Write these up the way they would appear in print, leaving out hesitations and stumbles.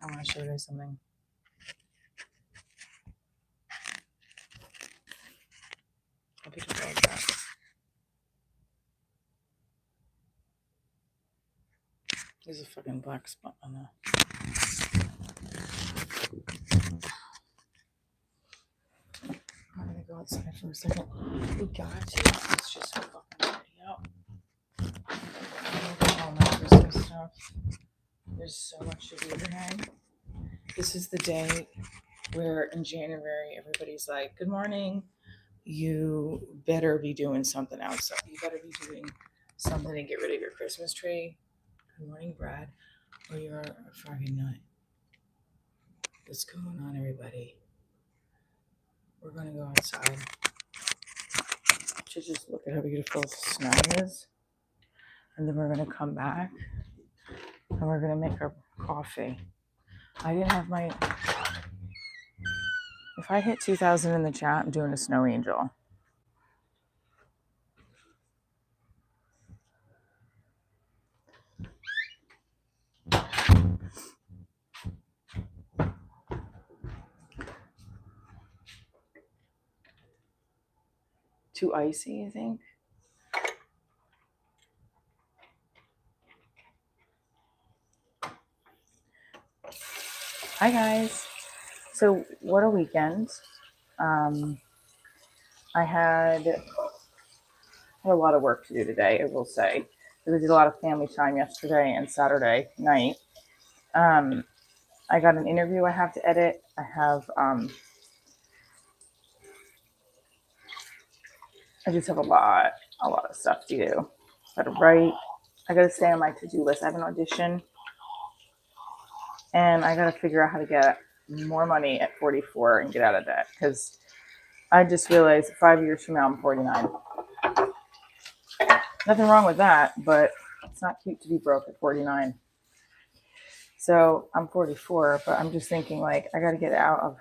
I want to show you something. How beautiful is that? There's a fucking black spot on the. I'm gonna go outside for a second. We got to. It's just so fucking pretty out. Look at all my Christmas stuff. There's so much to do today. This is the day where in January everybody's like, "Good morning." You better be doing something outside. You better be doing something to get rid of your Christmas tree. Good morning, Brad. Or you're a fucking nut. What's going on, everybody? We're gonna go outside to just look at how beautiful the snow is, and then we're gonna come back and we're gonna make our coffee. I didn't have my. If I hit 2,000 in the chat, I'm doing a snow angel. Too icy, you think? Hi guys. So what a weekend. I had a lot of work to do today, I will say. We did a lot of family time yesterday and Saturday night. I got an interview I have to edit. I just have a lot of stuff to do. I gotta write. I gotta stay on my to-do list. I have an audition. And I gotta figure out how to get more money at 44 and get out of debt. Because I just realized 5 years from now I'm 49. Nothing wrong with that, but it's not cute to be broke at 49. So I'm 44, but I'm just thinking like I gotta get out of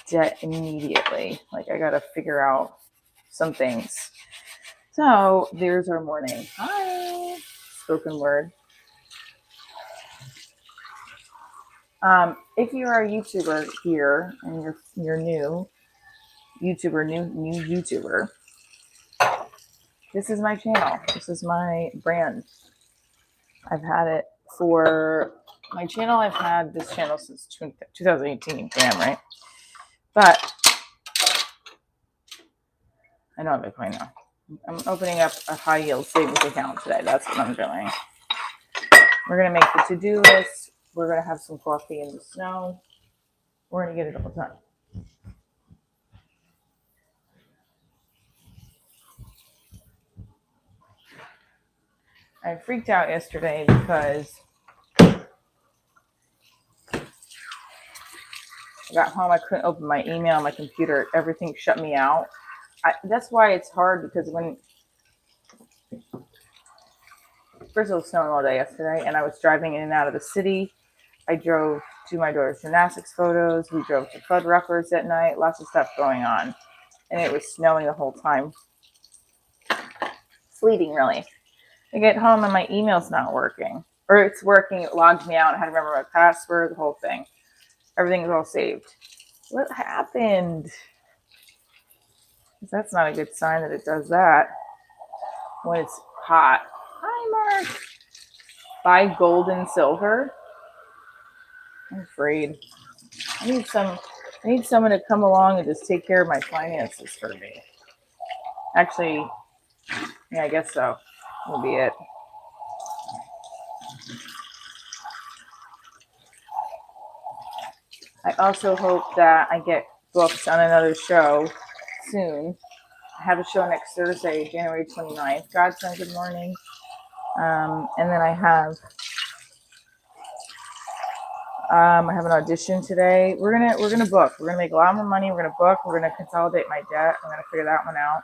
debt immediately. Like I gotta figure out some things. So there's our morning. Hi, spoken word. If you are a YouTuber here and you're new YouTuber, this is my channel. This is my brand. I've had it for my channel. I've had this channel since 2018. Damn right. But I know I'm Bitcoin now. I'm opening up a high yield savings account today. That's what I'm doing. We're gonna make the to-do list. We're gonna have some coffee in the snow. We're gonna get it all done. I freaked out yesterday because I got home. I couldn't open my email on my computer. Everything shut me out. That's why it's hard because first it was snowing all day yesterday, and I was driving in and out of the city. I drove to my daughter's gymnastics photos. We drove to Fuddruckers at night. Lots of stuff going on. And it was snowing the whole time. Sleeting, really. I get home and my email's not working. Or it's working, it logged me out. I had to remember my password, the whole thing. Everything is all saved. What happened? That's not a good sign that it does that when it's hot. Hi, Mark. Buy gold and silver. I'm afraid. I need someone to come along and just take care of my finances for me. Actually, yeah, I guess so. Will be it. I also hope that I get booked on another show soon. I have a show next Thursday, January 29th. Godson, good morning. And then I have an audition today. We're gonna book. We're gonna make a lot more money. We're gonna book. We're gonna consolidate my debt. I'm gonna figure that one out.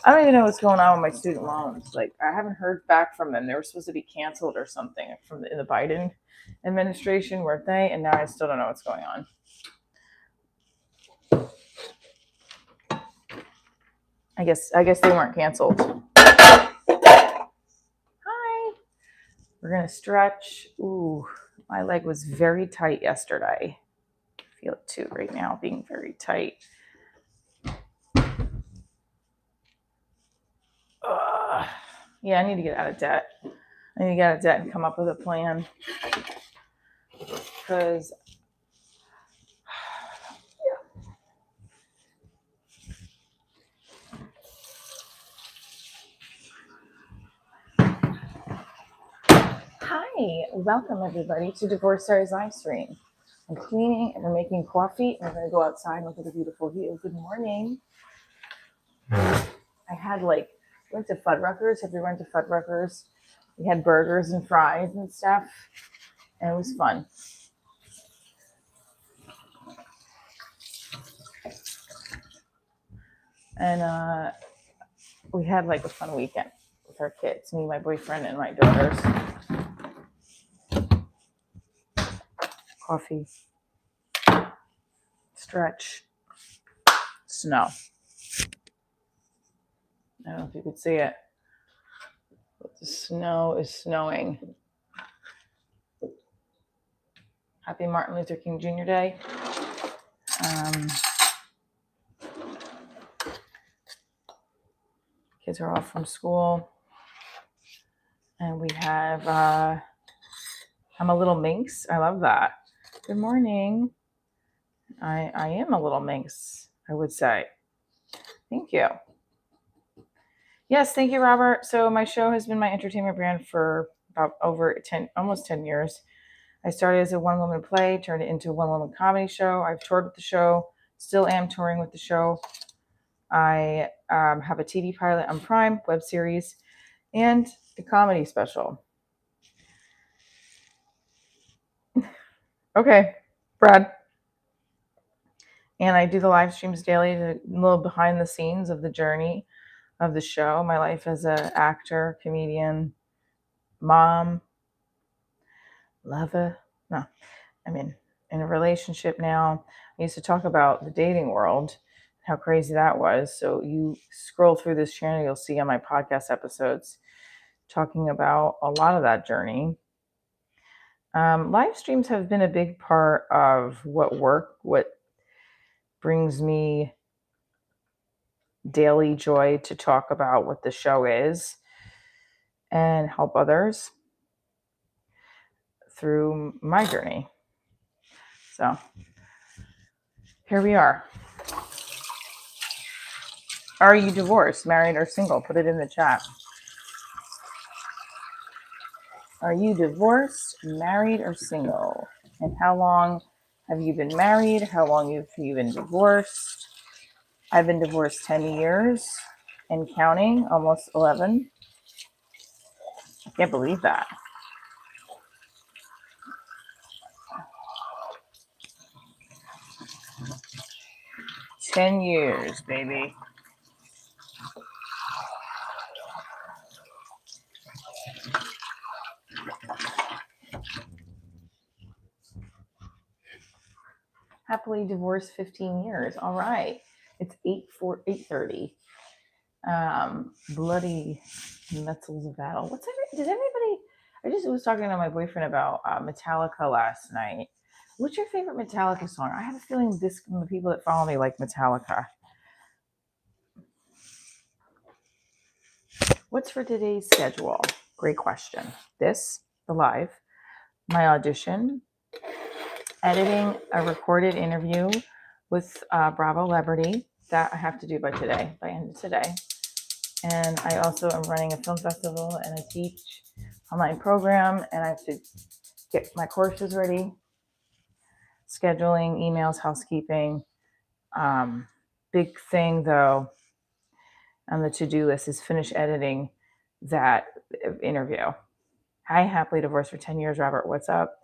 I don't even know what's going on with my student loans. Like I haven't heard back from them. They were supposed to be canceled or something in the Biden administration, weren't they? And now I still don't know what's going on. I guess they weren't canceled. Hi. We're gonna stretch. Ooh, my leg was very tight yesterday. I feel it too right now, being very tight. Yeah, I need to get out of debt. I need to get out of debt and come up with a plan. Because hi, welcome everybody to Divorce Diaries live stream. I'm cleaning and we're making coffee and we're gonna go outside and look at the beautiful view. Good morning. I had went to Fuddruckers. Have you went to Fuddruckers? We had burgers and fries and stuff, and it was fun. And we had a fun weekend with our kids, me, my boyfriend, and my daughters. Coffee, stretch, snow. I don't know if you could see it, but the snow is snowing. Happy Martin Luther King Jr. Day. Kids are off from school. And we have, I'm a little minx. I love that. Good morning. I am a little minx, I would say. Thank you. Yes, thank you, Robert. So my show has been my entertainment brand for about almost 10 years. I started as a one-woman play, turned it into a one-woman comedy show. I've toured with the show, still am touring with the show. I have a TV pilot on Prime, web series, and a comedy special. Okay, Brad. And I do the live streams daily, a little behind the scenes of the journey of the show. My life as an actor, comedian, mom, lover. No, I'm in a relationship now. I used to talk about the dating world, how crazy that was. So you scroll through this channel, you'll see on my podcast episodes talking about a lot of that journey. Live streams have been a big part of what brings me daily joy to talk about what the show is and help others through my journey. So here we are. Are you divorced, married, or single? Put it in the chat. Are you divorced, married, or single? And how long have you been married? How long have you been divorced? I've been divorced 10 years and counting, almost 11. I can't believe that. "10 years, baby." Happily divorced 15 years. All right. It's 8:30. Bloody Metzels of Battle. I just was talking to my boyfriend about Metallica last night. What's your favorite Metallica song? I have a feeling the people that follow me like Metallica. What's for today's schedule? Great question. The live, my audition, editing a recorded interview with Bravo Celebrity that I have to do by end of today. And I also am running a film festival and I teach online program and I have to get my courses ready, scheduling, emails, housekeeping. Big thing though on the to-do list is finish editing that interview. Hi, happily divorced for 10 years, Robert. What's up?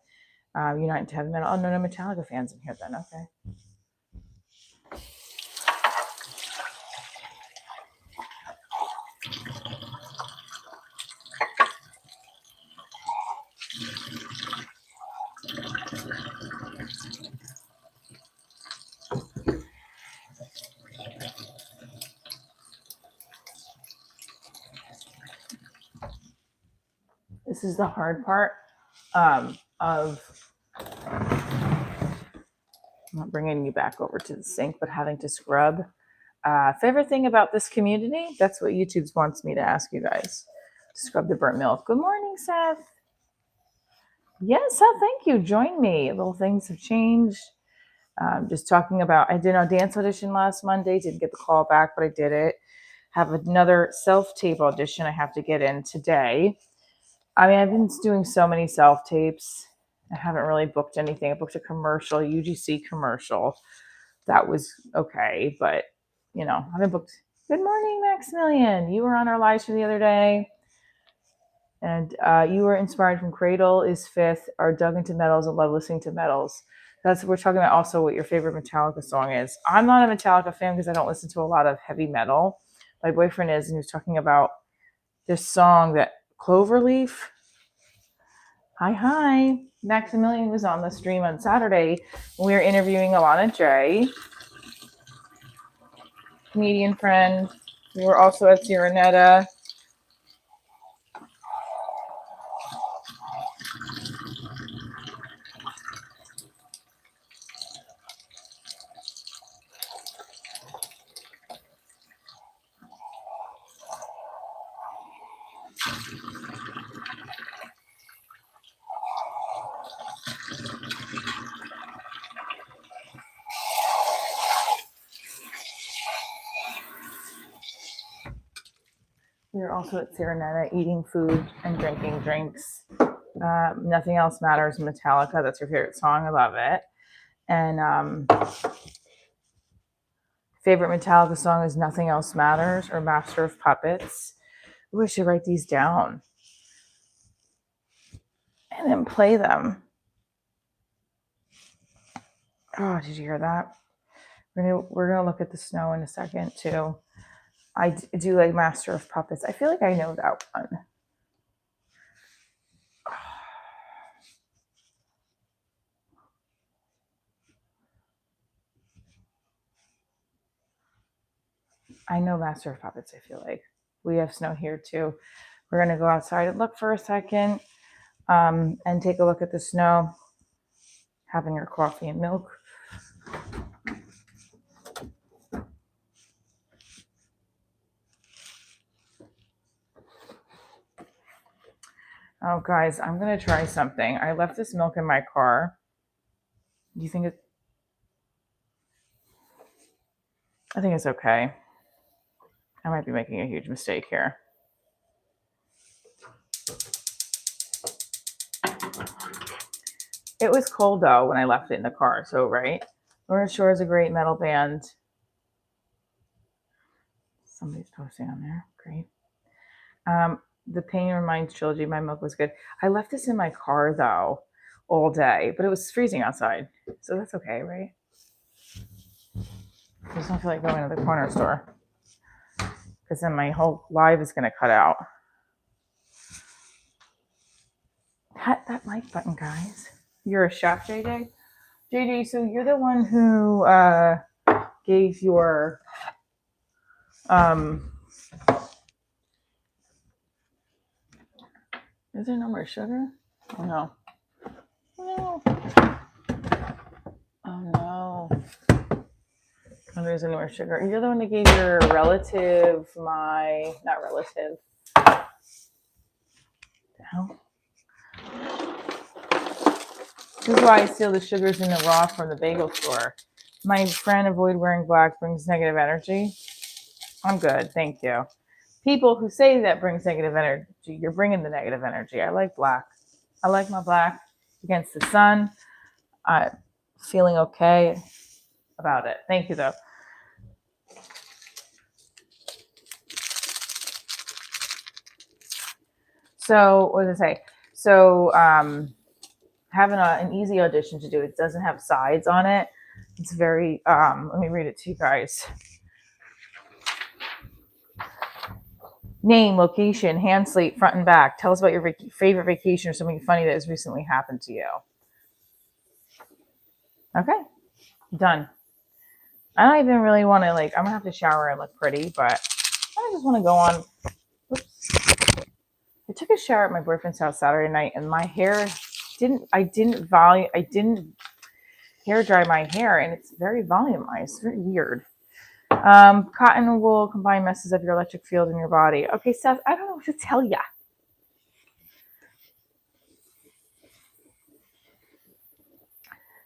United to Heaven Metal. Oh, no Metallica fans in here then. Okay. This is the hard part of I'm not bringing you back over to the sink, but having to scrub. Favorite thing about this community? That's what YouTube wants me to ask you guys. Scrub the burnt milk. Good morning, Seth. Yes, Seth, thank you. Join me. Little things have changed. Just talking about, I did a dance audition last Monday. Didn't get the call back, but I did it. Have another self-tape audition I have to get in today. I mean, I've been doing so many self-tapes. I haven't really booked anything. I booked a commercial, UGC commercial. That was okay, but you know, I haven't booked. Good morning, Maximilian. You were on our live stream the other day, and you were inspired from Cradle is Fifth, are dug into metals and love listening to metals. That's we're talking about also what your favorite Metallica song is. I'm not a Metallica fan because I don't listen to a lot of heavy metal. My boyfriend is, and he was talking about this song that Cloverleaf. Hi. Maximilian was on the stream on Saturday. We were interviewing Alana J, comedian friend. We were also at Sierra Netta. We were also at Serenetta eating food and drinking drinks. Nothing Else Matters, Metallica. That's your favorite song. I love it. And favorite Metallica song is Nothing Else Matters or Master of Puppets. Ooh, I should write these down and then play them. Oh, did you hear that? We're gonna look at the snow in a second too. I do like Master of Puppets. I feel like I know that one. I know Master of Puppets, I feel like. We have snow here too. We're going to go outside and look for a second and take a look at the snow. Having your coffee and milk. Oh, guys, I'm going to try something. I left this milk in my car. Do you think it? I think it's okay. I might be making a huge mistake here. It was cold, though, when I left it in the car. So, right? North Shore is a great metal band. Somebody's posting on there. Great. The Pain Reminds Trilogy. My milk was good. I left this in my car, though, all day. But it was freezing outside. So that's okay, right? I just don't feel like going to the corner store. Because then my whole live is going to cut out. Hit that like button, guys. You're a chef, JJ? JJ, so you're the one who gave your is there no more sugar? Oh no. No. Oh no. Oh, there's no more sugar. You're the one that gave your relative not relative. No. This is why I steal the sugars in the raw from the bagel store. My friend, avoid wearing black, brings negative energy. I'm good, thank you. People who say that brings negative energy, you're bringing the negative energy. I like black. I like my black against the sun. I'm feeling okay about it. Thank you, though. So, what did I say? So, having an easy audition to do. It doesn't have sides on it. It's very, let me read it to you guys. Name, location, hand slate, front and back. Tell us about your favorite vacation or something funny that has recently happened to you. Okay, done. I don't even really want to, I'm going to have to shower and look pretty, but I just want to go on. Oops. I took a shower at my boyfriend's house Saturday night, and my hair I didn't hair dry my hair, and it's very volumized. It's very weird. Cotton wool combine messes up your electric field in your body. Okay, Seth, I don't know what to tell ya.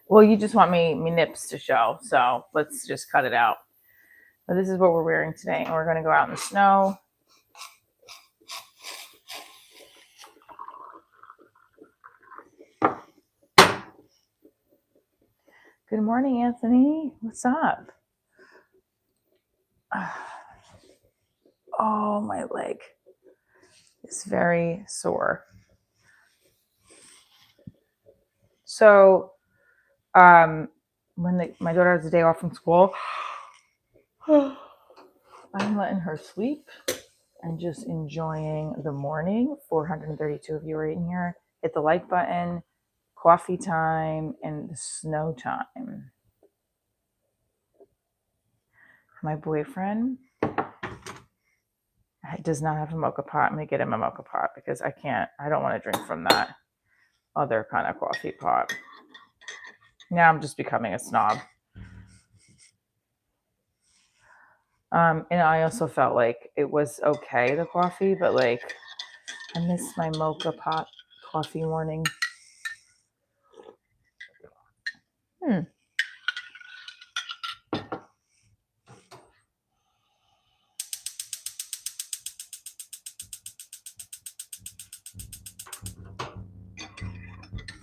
Well, you just want me nips to show, so let's just cut it out. But this is what we're wearing today, and we're going to go out in the snow. Good morning, Anthony. What's up? Oh, my leg is very sore. So, when my daughter has a day off from school, I'm letting her sleep and just enjoying the morning. 432 of you are in here. Hit the like button, coffee time, and the snow time. My boyfriend does not have a mocha pot. I'm going to get him a mocha pot because I don't want to drink from that other kind of coffee pot. Now I'm just becoming a snob. And I also felt like it was okay, the coffee, but like I miss my mocha pot coffee morning.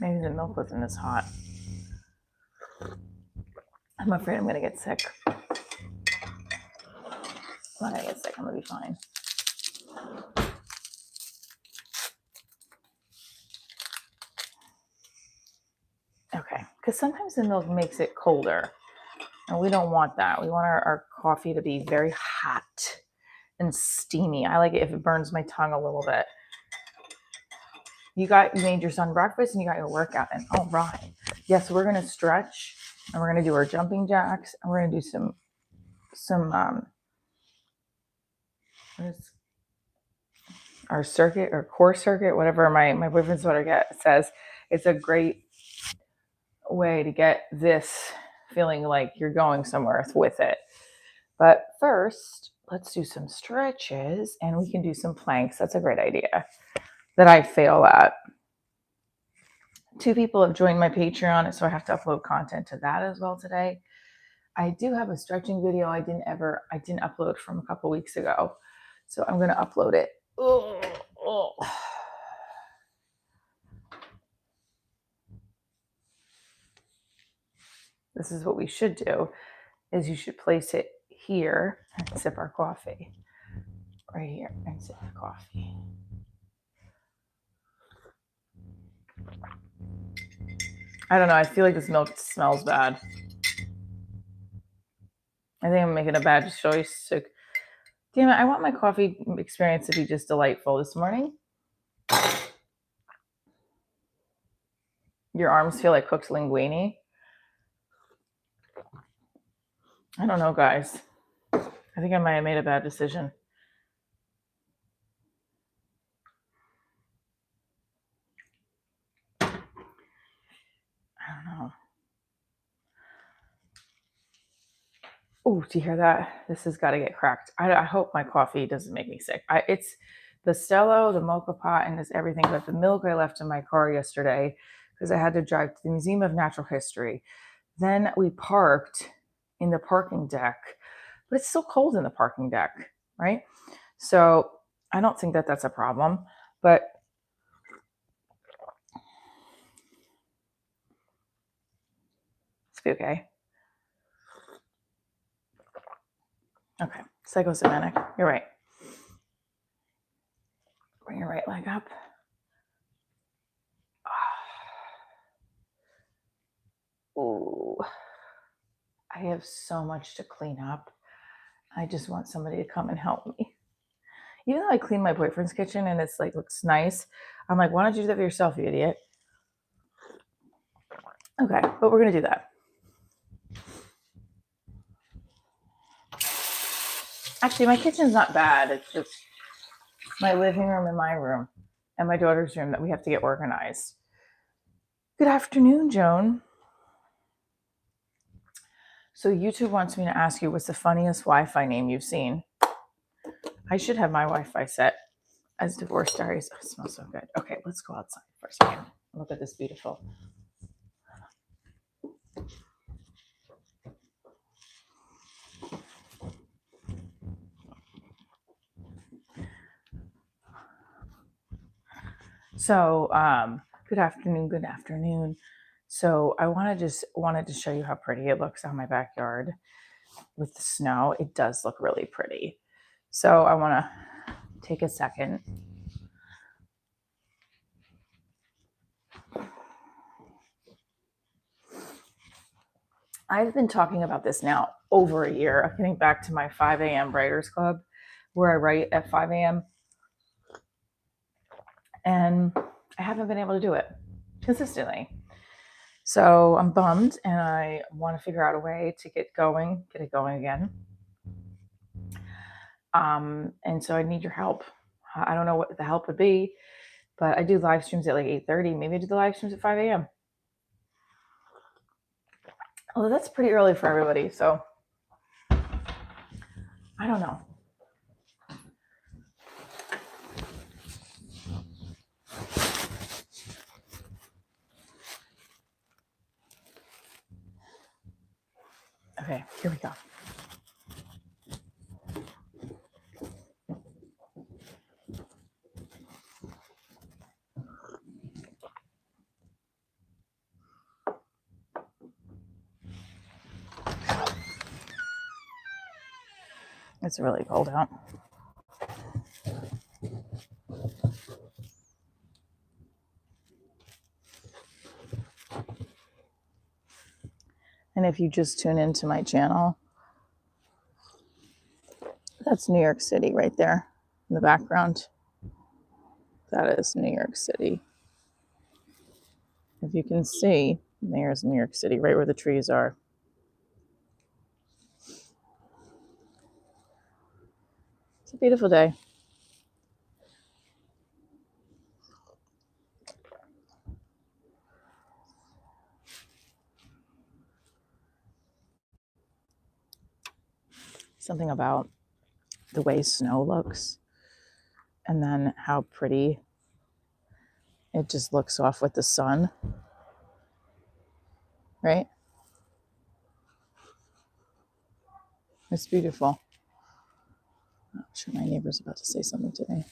Maybe the milk wasn't as hot. I'm afraid I'm going to get sick. I'm not going to get sick. I'm going to be fine. Okay. Because sometimes the milk makes it colder. And we don't want that. We want our coffee to be very hot and steamy. I like it if it burns my tongue a little bit. You made your son breakfast and you got your workout in. All right. Yes, we're going to stretch and we're going to do our jumping jacks and we're going to do some our circuit or core circuit, whatever my boyfriend's daughter says. It's a great way to get this feeling like you're going somewhere with it. But first, let's do some stretches and we can do some planks. That's a great idea that I fail at. 2 people have joined my Patreon, so I have to upload content to that as well today. I do have a stretching video I didn't upload from a couple weeks ago. So I'm going to upload it. Oh. This is what we should do, is you should place it here and sip our coffee. Right here and sip the coffee. I don't know. I feel like this milk smells bad. I think I'm making a bad choice. So, damn it, I want my coffee experience to be just delightful this morning. Your arms feel like cooked linguine. I don't know, guys. I think I might have made a bad decision. I don't know. Oh, do you hear that? This has got to get cracked. I hope my coffee doesn't make me sick. It's the Stello, the mocha pot, and it's everything. But the milk I left in my car yesterday because I had to drive to the Museum of Natural History. Then we parked in the parking deck, but it's still cold in the parking deck, right? So I don't think that that's a problem, but it's okay. Okay, psychosomatic. You're right. Bring your right leg up. Ooh, I have so much to clean up. I just want somebody to come and help me. Even though I clean my boyfriend's kitchen and it's like looks nice, I'm like, why don't you do that for yourself, you idiot? Okay, but we're gonna do that. Actually, my kitchen's not bad. It's just my living room and my room. and my daughter's room that we have to get organized. Good afternoon, Joan. So YouTube wants me to ask you, what's the funniest Wi-Fi name you've seen? I should have my Wi-Fi set as Divorce Diaries. Oh, it smells so good. Okay, let's go outside for a second. Look at this beautiful. So, good afternoon, good afternoon. So I wanted to show you how pretty it looks on my backyard with the snow. It does look really pretty. So I want to take a second. I've been talking about this now over a year. I'm getting back to my 5 a.m. Writers Club where I write at 5 a.m. And I haven't been able to do it consistently. So I'm bummed and I want to figure out a way to get it going again. And so I need your help. I don't know what the help would be, but I do live streams at like 8:30. Maybe I do the live streams at 5 a.m. Although that's pretty early for everybody. So I don't know. Okay, here we go. It's really cold out. And if you just tune into my channel, that's New York City right there in the background. That is New York City. If you can see, there's New York City, right where the trees are. It's a beautiful day. Something about the way snow looks and then how pretty it just looks off with the sun, right? It's beautiful. I'm sure my neighbor's about to say something to me.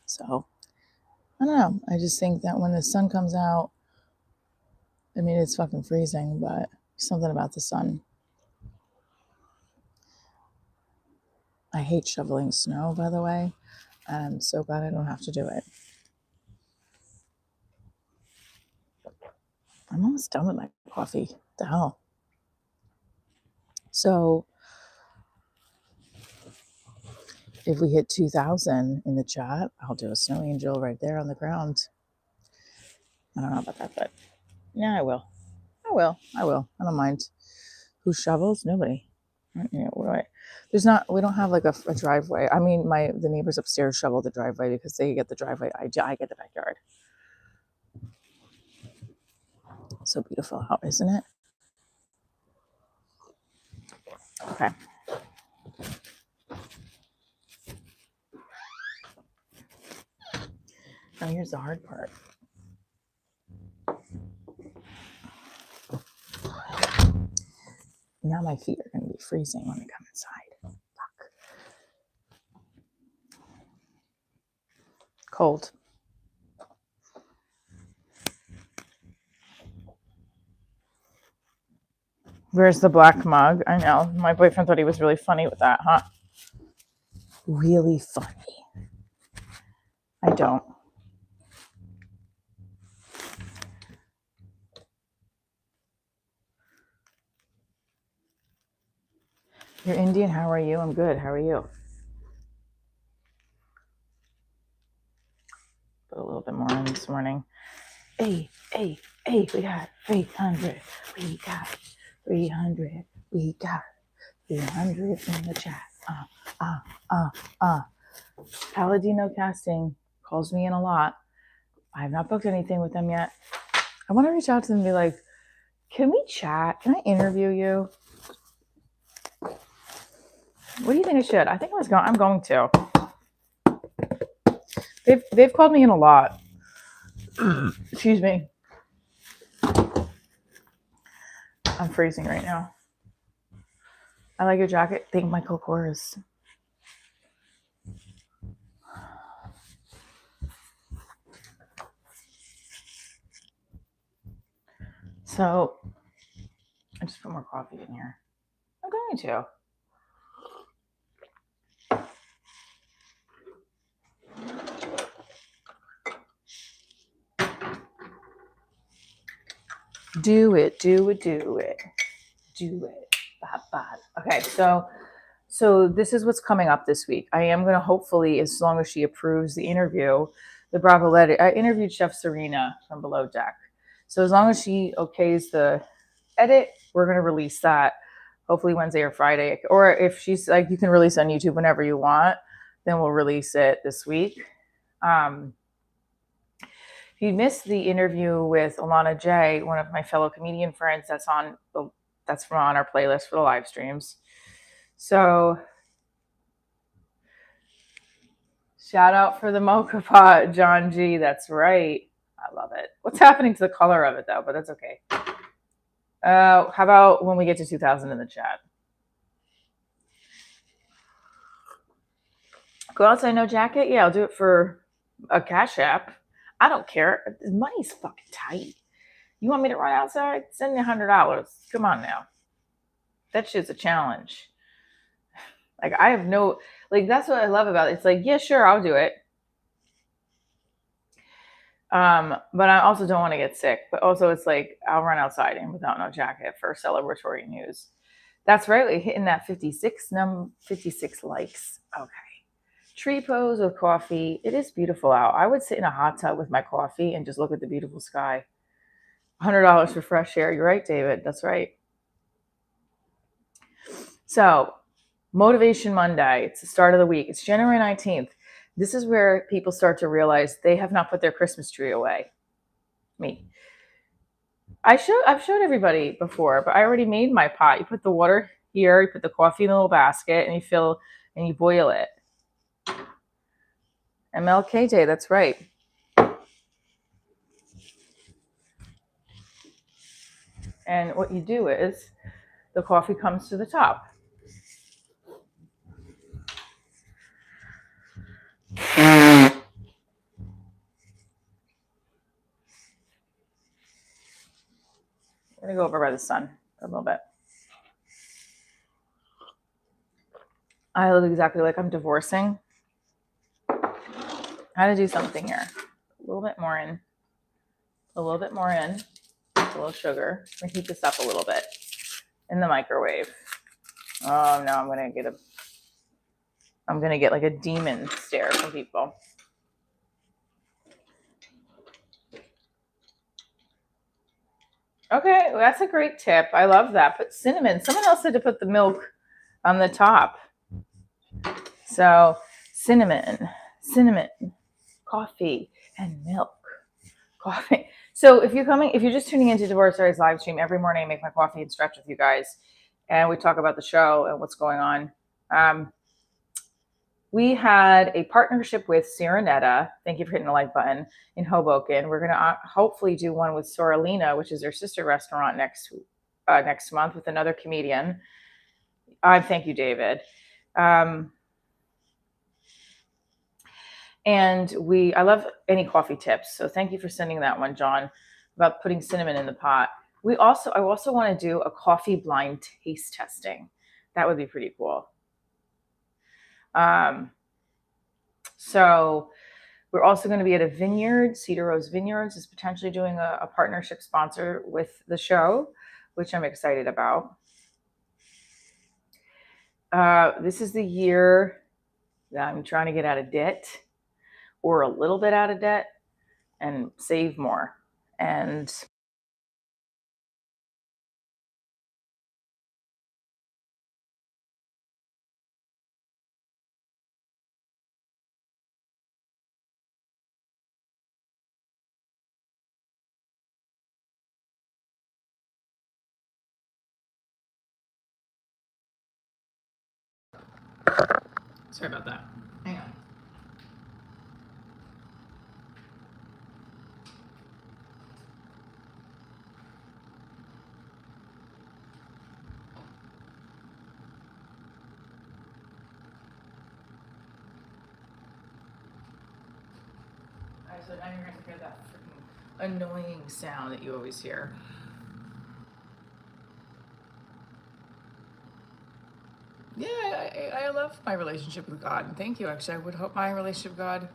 So, I don't know. I just think that when the sun comes out, I mean, it's fucking freezing, but something about the sun. I hate shoveling snow, by the way. I'm so glad I don't have to do it. I'm almost done with my coffee. What the hell? So, if we hit 2,000 in the chat, I'll do a snow angel right there on the ground. I don't know about that, but yeah, I will. I don't mind. Who shovels? Nobody. You know, we don't have like a driveway. I mean, the neighbors upstairs shovel the driveway because they get the driveway. I get the backyard. So beautiful out, isn't it? Okay. Now here's the hard part. Now my feet are going to be freezing when I come inside. Fuck. Cold. Where's the black mug? I know. My boyfriend thought he was really funny with that, huh? Really funny. I don't. You're Indian. How are you? I'm good. How are you? Put a little bit more in this morning. Hey, we got 300. We got 300. We got 300 in the chat. Paladino Casting calls me in a lot. I have not booked anything with them yet. I want to reach out to them and be like, can we chat? Can I interview you? What do you think I should? I think I'm going to. They've called me in a lot. Excuse me. I'm freezing right now. I like your jacket. Thank Michael Kors. So I just put more coffee in here. I'm going to. Do it. Okay, so this is what's coming up this week. I am going to hopefully, as long as she approves the interview, the Bravo Letter. I interviewed Chef Serena from Below Deck. So as long as she okays the edit, we're going to release that hopefully Wednesday or Friday. Or if she's like, you can release on YouTube whenever you want, then we'll release it this week. If you missed the interview with Alana J, one of my fellow comedian friends, that's from on our playlist for the live streams. So shout out for the mocha pot, John G. That's right. I love it. What's happening to the color of it though? But that's okay. How about when we get to 2000 in the chat? Go outside, no jacket? Yeah, I'll do it for a Cash App. I don't care. Money's fucking tight. You want me to run outside? Send me $100. Come on now. That shit's a challenge. Like I have no, like that's what I love about it. It's like, yeah, sure, I'll do it. But I also don't want to get sick. But also it's like I'll run outside and without no jacket for celebratory news. That's right, like hitting that 56 likes. Okay. Tree pose with coffee. It is beautiful out. I would sit in a hot tub with my coffee and just look at the beautiful sky. $100 for fresh air. You're right, David. That's right. So, Motivation Monday. It's the start of the week. It's January 19th. This is where people start to realize they have not put their Christmas tree away. Me. I've showed everybody before, but I already made my pot. You put the water here, you put the coffee in a little basket, and you boil it. MLK Day, that's right. And what you do is the coffee comes to the top. I'm going to go over by the sun for a little bit. I look exactly like I'm divorcing. I had to do something here. A little bit more in. A little bit more in. A little sugar. I'm going to heat this up a little bit in the microwave. Oh no, I'm going to get like a demon stare from people. Okay, well, that's a great tip. I love that. Put cinnamon. Someone else said to put the milk on the top. So cinnamon, coffee, and milk. Coffee. So if you're just tuning into Divorce Diaries live stream, every morning I make my coffee and stretch with you guys, and we talk about the show and what's going on. We had a partnership with Serenetta. Thank you for hitting the like button in Hoboken. We're going to hopefully do one with Soralina, which is their sister restaurant next month with another comedian. Thank you, David. And I love any coffee tips. So thank you for sending that one, John, about putting cinnamon in the pot. I also want to do a coffee blind taste testing. That would be pretty cool. So we're also going to be at a vineyard. Cedar Rose Vineyards is potentially doing a partnership sponsor with the show, which I'm excited about. This is the year that I'm trying to get out of debt, or a little bit out of debt, and save more. And Sorry about that. Hang on. So now you're going to hear that freaking annoying sound that you always hear. Yeah, I love my relationship with God, and thank you. Actually, I would hope my relationship with God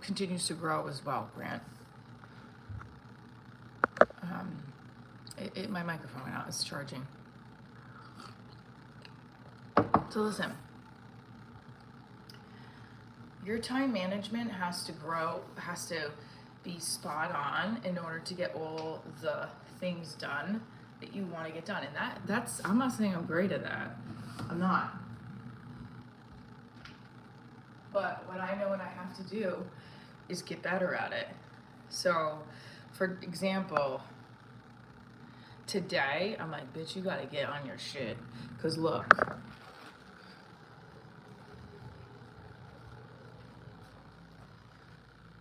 continues to grow as well, Grant. My microphone went out. It's charging. So listen. Your time management has to grow, has to be spot on in order to get all the things done that you want to get done. And that's, I'm not saying I'm great at that. I'm not. But what I know what I have to do is get better at it. So, for example, today, I'm like, bitch, you gotta get on your shit. Because look.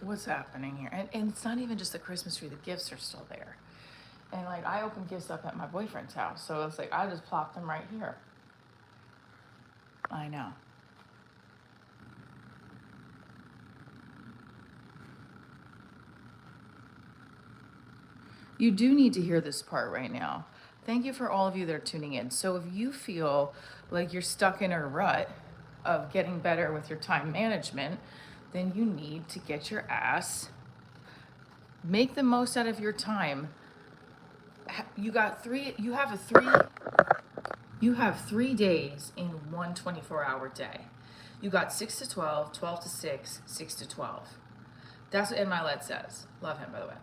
What's happening here? And it's not even just the Christmas tree, the gifts are still there. And like, I open gifts up at my boyfriend's house, so it's like, I just plop them right here. I know. You do need to hear this part right now. Thank you for all of you that are tuning in. So if you feel like you're stuck in a rut of getting better with your time management, then you need to get your ass, make the most out of your time. You have 3 days in one 24-hour day. You got 6 to 12, 12 to 6, 6 to 12. That's what MILED says. Love him, by the way.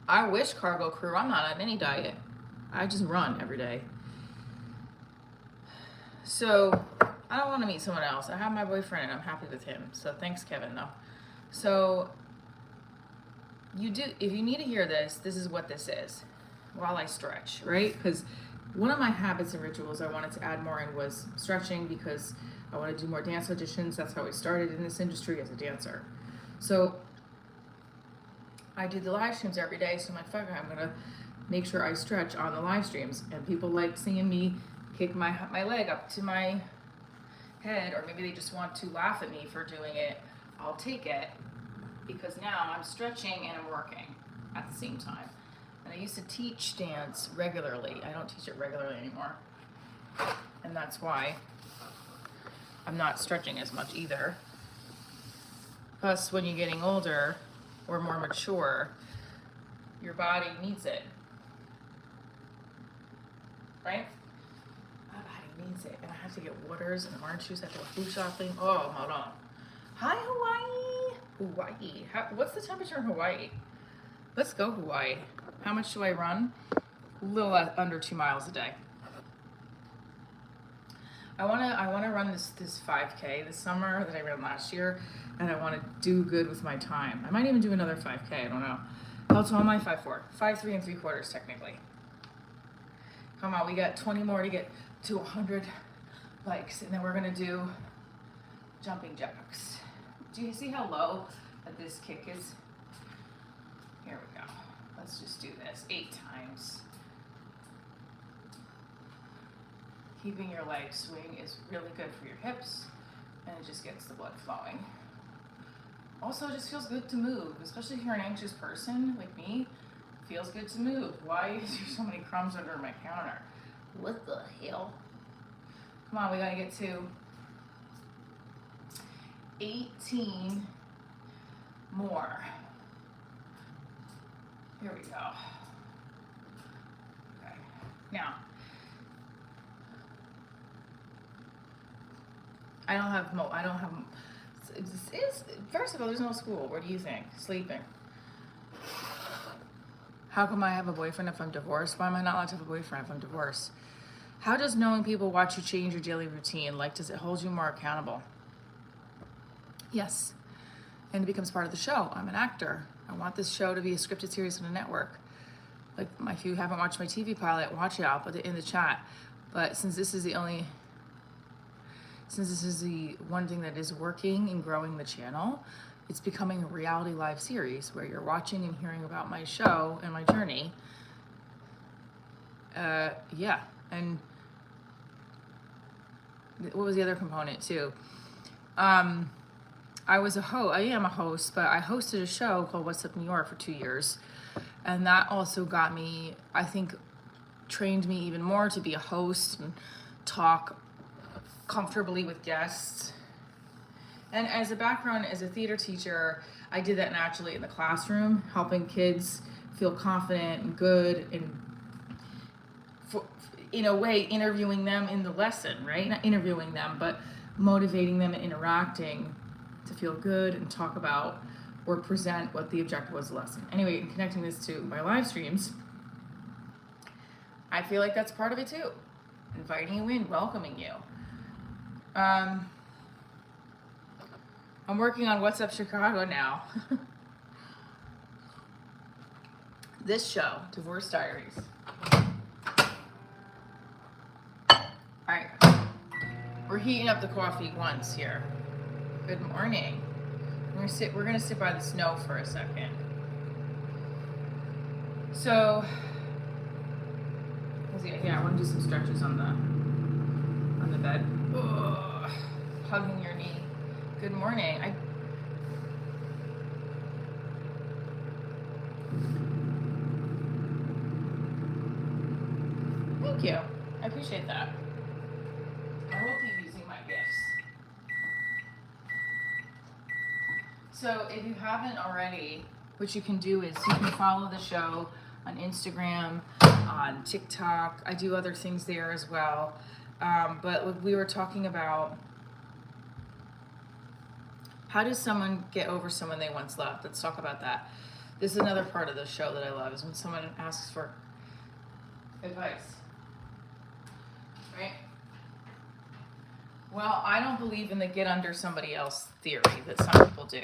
I wish, cargo crew, I'm not on any diet. I just run every day. So I don't want to meet someone else. I have my boyfriend and I'm happy with him. So thanks, Kevin, though. So if you need to hear this, this is what this is while I stretch, right? Because one of my habits and rituals I wanted to add more in was stretching, because I want to do more dance auditions. That's how I started in this industry, as a dancer. So I do the live streams every day, so I'm like, fuck, I'm gonna make sure I stretch on the live streams. And people like seeing me kick my leg up to my head, or maybe they just want to laugh at me for doing it. I'll take it, because now I'm stretching and I'm working at the same time. And I used to teach dance regularly. I don't teach it regularly anymore. And that's why I'm not stretching as much either. Plus, when you're getting older or more mature, your body needs it. Right? My body needs it. And I have to get waters and orange juice. I have to go food shopping. Oh, hold on. Hi, Hawaii. Hawaii. What's the temperature in Hawaii? Let's go, Hawaii. How much do I run? A little under 2 miles a day. I wanna run this 5K this summer that I ran last year, and I want to do good with my time. I might even do another 5K. I don't know. How tall am I? 5'4", 5'3"3/4 technically. Come on, we got 20 more to get to 100 likes, and then we're gonna do jumping jacks. Do you see how low that this kick is? Here we go. Let's just do this 8 times. Keeping your legs swing is really good for your hips, and it just gets the blood flowing. Also, it just feels good to move, especially if you're an anxious person like me. It feels good to move. Why is there so many crumbs under my counter? What the hell? Come on, we gotta get to 18 more. Here we go. Okay. Now, I don't have first of all, there's no school. What do you think? Sleeping. How come I have a boyfriend if I'm divorced? Why am I not allowed to have a boyfriend if I'm divorced? How does knowing people watch you change your daily routine? Like, does it hold you more accountable? Yes. And it becomes part of the show. I'm an actor. I want this show to be a scripted series on a network. Like, if you haven't watched my TV pilot, watch it. I'll put it in the chat. But since this is the only since this is the one thing that is working and growing the channel, it's becoming a reality live series where you're watching and hearing about my show and my journey. Yeah, and what was the other component too? I am a host, but I hosted a show called What's Up New York for 2 years. And that also got me, I think, trained me even more to be a host and talk comfortably with guests. And as a background as a theater teacher, I did that naturally in the classroom, helping kids feel confident and good, and in a way interviewing them in the lesson, right? Not interviewing them, but motivating them and interacting to feel good and talk about or present what the objective was of the lesson. Anyway, in connecting this to my live streams, I feel like that's part of it too. Inviting you in, welcoming you. I'm working on What's Up Chicago now. This show, Divorce Diaries. Alright, we're heating up the coffee once here. Good morning. We're gonna sit by the snow for a second. So, yeah, I want to do some stretches on the bed. Ugh, hugging your knee. Good morning. Thank you. I appreciate that. I will keep using my gifts. So if you haven't already, what you can do is you can follow the show on Instagram, on TikTok. I do other things there as well. But we were talking about how does someone get over someone they once loved? Let's talk about that. This is another part of the show that I love, is when someone asks for advice. Right? Well, I don't believe in the get under somebody else theory that some people do.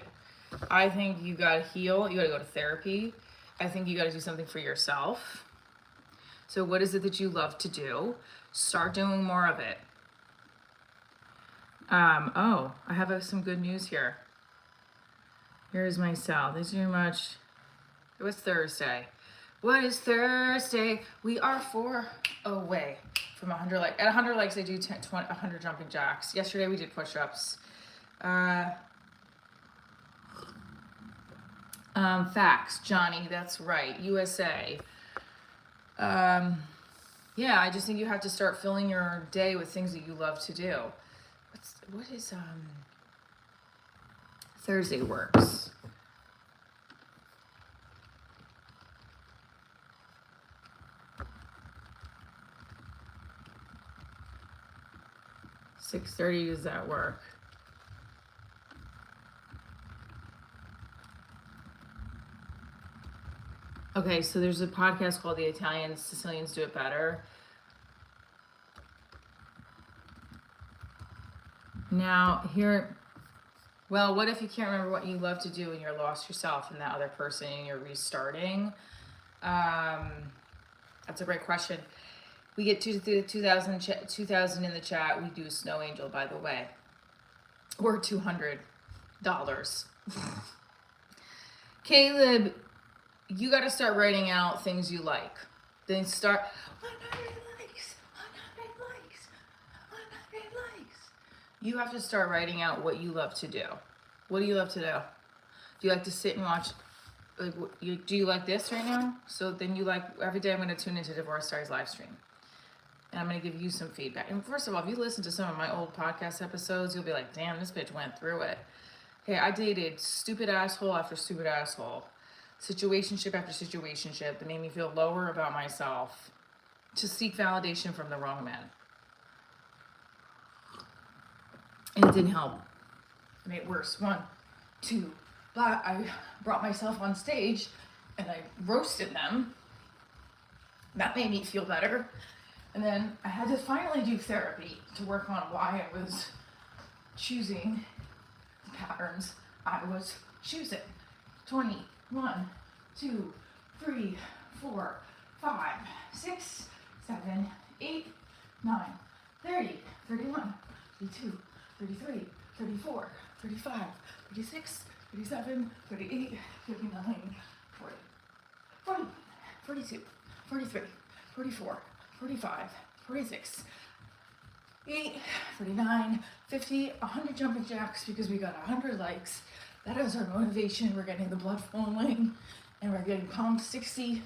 I think you gotta heal, you gotta go to therapy. I think you gotta do something for yourself. So what is it that you love to do? Start doing more of it. I have some good news here. Here's my cell. Thanks very much. It was Thursday. What is Thursday? We are 4 away from 100 likes. At 100 likes, I do 100 jumping jacks. Yesterday we did push-ups. Facts, Johnny, that's right. USA. Yeah, I just think you have to start filling your day with things that you love to do. What is Thursday works? $6:30, does that work? Okay, so there's a podcast called The Italians, Sicilians Do It Better. Now, well, what if you can't remember what you love to do and you're lost yourself in that other person and you're restarting? That's a great question. We get 2,000 in the chat. We do Snow Angel, by the way. We're $200. Caleb, you got to start writing out things you like. Then start 100 likes, 100 likes, 100 likes. You have to start writing out what you love to do. What do you love to do? Do you like to sit and watch? Do you like this right now? So then every day I'm going to tune into Divorce Diaries live stream. And I'm going to give you some feedback. And first of all, if you listen to some of my old podcast episodes, you'll be like, damn, this bitch went through it. Okay, I dated stupid asshole after stupid asshole. Situationship after situationship that made me feel lower about myself to seek validation from the wrong man. And it didn't help. It made it worse. 1, 2, but I brought myself on stage and I roasted them. That made me feel better. And then I had to finally do therapy to work on why I was choosing the patterns I was choosing. 20, 1, 2, 3, 4, 5, 6, 7, 8, 9, 30, 31, 32, 36, 37, 38, 39, 40, 41, 42, 43, 44, 45, 46, 8, 39, 50, 100 jumping jacks because we got 100 likes. That is our motivation. We're getting the blood flowing and we're getting pumped. 60.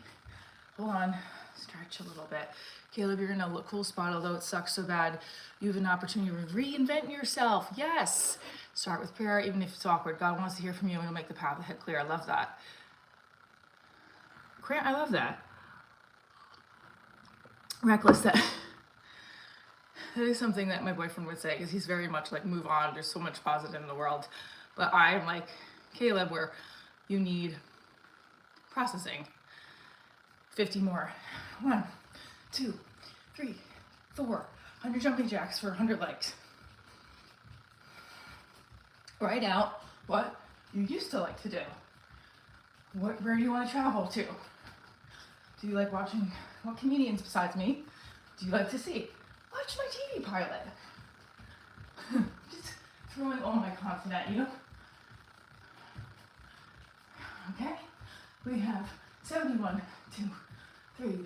Hold on, stretch a little bit. Caleb, you're in a cool spot, although it sucks so bad. You have an opportunity to reinvent yourself. Yes. Start with prayer, even if it's awkward. God wants to hear from you and he'll make the path ahead clear. I love that. Grant, I love that. Reckless, that is something that my boyfriend would say, because he's very much like, move on. There's so much positive in the world. But I'm like Caleb, where you need processing. 50 more. 1, 2, 3, 4. 100 jumping jacks for 100 likes. Write out what you used to like to do. Where do you want to travel to? Do you like watching, what comedians besides me do you like to see? Watch my TV pilot. Just throwing all my content at you. Okay? We have 71, 2, 3,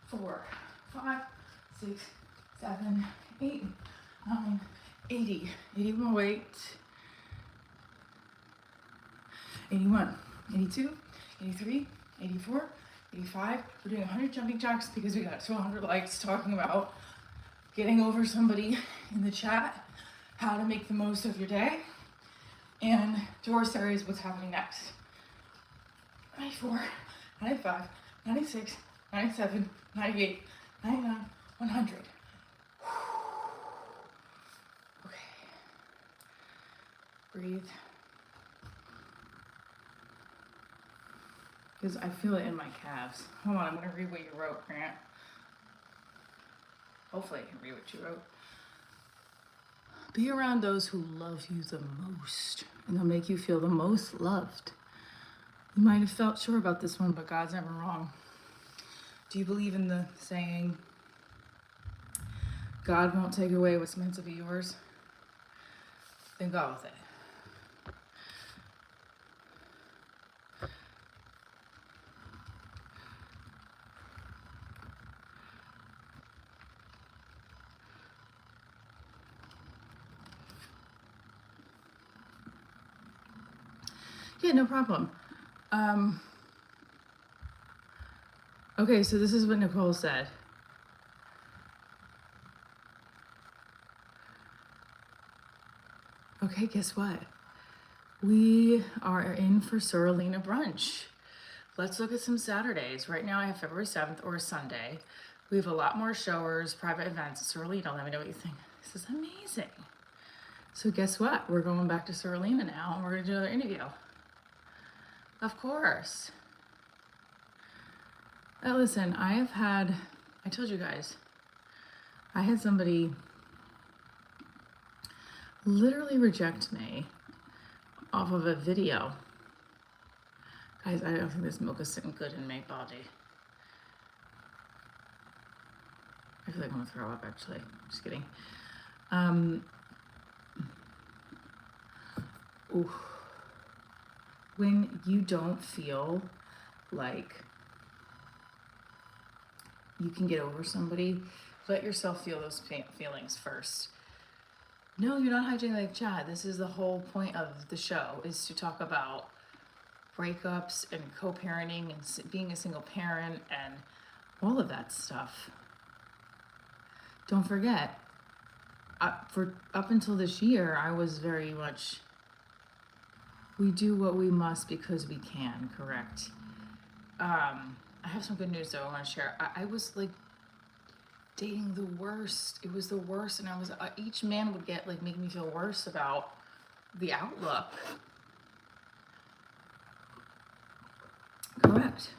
4, 5, 6, 7, 8, 9, 80. 81, wait. 81, 82, 83, 84, 85. We're doing 100 jumping jacks because we got 200 likes talking about getting over somebody in the chat, how to make the most of your day, and Divorce Diaries, what's happening next. 94, 95, 96, 97, 98, 99, 100. Okay. Breathe. Because I feel it in my calves. Hold on, I'm going to read what you wrote, Grant. Hopefully I can read what you wrote. Be around those who love you the most, and they'll make you feel the most loved. You might have felt sure about this one, but God's never wrong. Do you believe in the saying, God won't take away what's meant to be yours? Then go with it. Yeah, no problem. Okay, so this is what Nicole said. Okay, guess what? We are in for Sorolina brunch. Let's look at some Saturdays. Right now I have February 7th or Sunday. We have a lot more showers, private events at Sorolina. Let me know what you think. This is amazing. So guess what? We're going back to Sorolina now and we're gonna do another interview. Of course. Now listen, I told you guys, I had somebody literally reject me off of a video. Guys, I don't think this milk is sitting good in my body. I feel like I'm gonna throw up actually. Just kidding. When you don't feel like you can get over somebody, let yourself feel those feelings first. No, you're not hijacking like chat. This is the whole point of the show, is to talk about breakups and co-parenting and being a single parent and all of that stuff. Don't forget, up until this year, I was very much, we do what we must because we can, correct? I have some good news though I want to share. I was like dating the worst. It was the worst, and I was each man would make me feel worse about the outlook. Correct.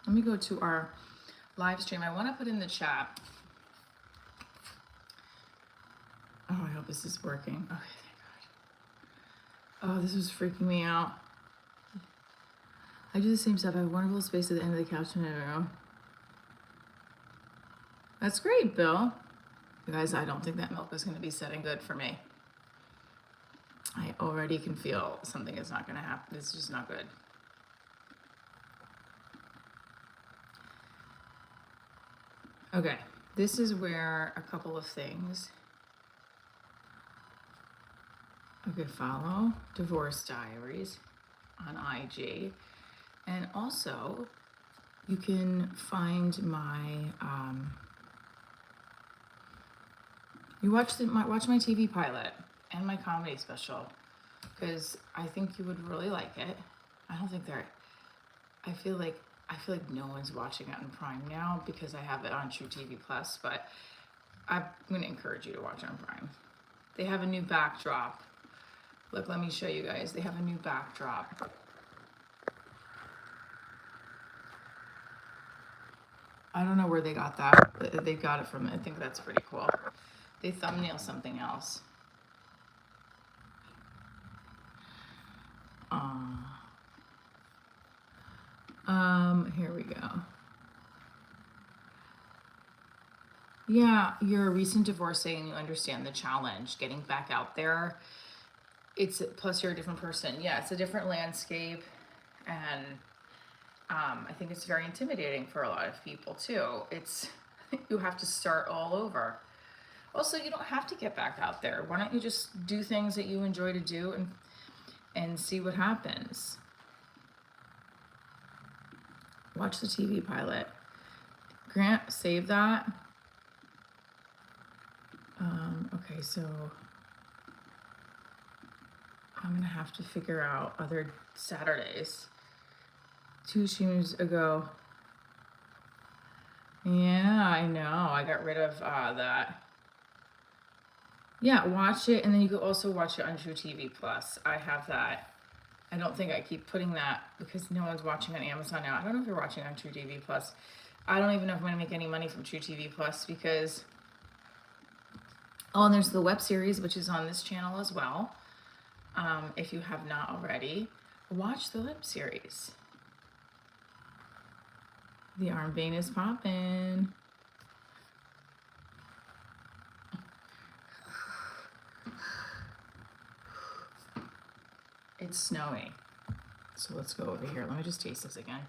Let me go to our live stream. I want to put in the chat. Oh, I hope this is working. Okay, thank God. Oh, this was freaking me out. I do the same stuff. I have a wonderful space at the end of the couch in my room. That's great, Bill. You guys, I don't think that milk is going to be setting good for me. I already can feel something is not going to happen. It's just not good. Okay, this is where a couple of things. Okay, follow Divorce Diaries on IG. And also, you can find my, you watch my TV pilot and my comedy special, because I think you would really like it. I don't think I feel like no one's watching it on Prime now because I have it on True TV Plus, but I'm going to encourage you to watch it on Prime. They have a new backdrop. Look, let me show you guys. They have a new backdrop. I don't know where they got that, but they got it from, I think that's pretty cool. They thumbnail something else. Here we go. Yeah, you're a recent divorcee and you understand the challenge, getting back out there. Plus you're a different person. Yeah, it's a different landscape, and I think it's very intimidating for a lot of people too. You have to start all over. Also, you don't have to get back out there. Why don't you just do things that you enjoy to do and see what happens? Watch the TV pilot. Grant, save that. Okay, so I'm gonna have to figure out other Saturdays. 2 streams ago. Yeah, I know. I got rid of that. Yeah, watch it, and then you can also watch it on True TV Plus. I have that. I don't think I keep putting that because no one's watching on Amazon now. I don't know if you're watching on True TV Plus. I don't even know if I'm going to make any money from True TV Plus because... Oh, and there's the web series, which is on this channel as well. If you have not already, watch the web series. The arm vein is popping. It's snowy. So let's go over here. Let me just taste this again.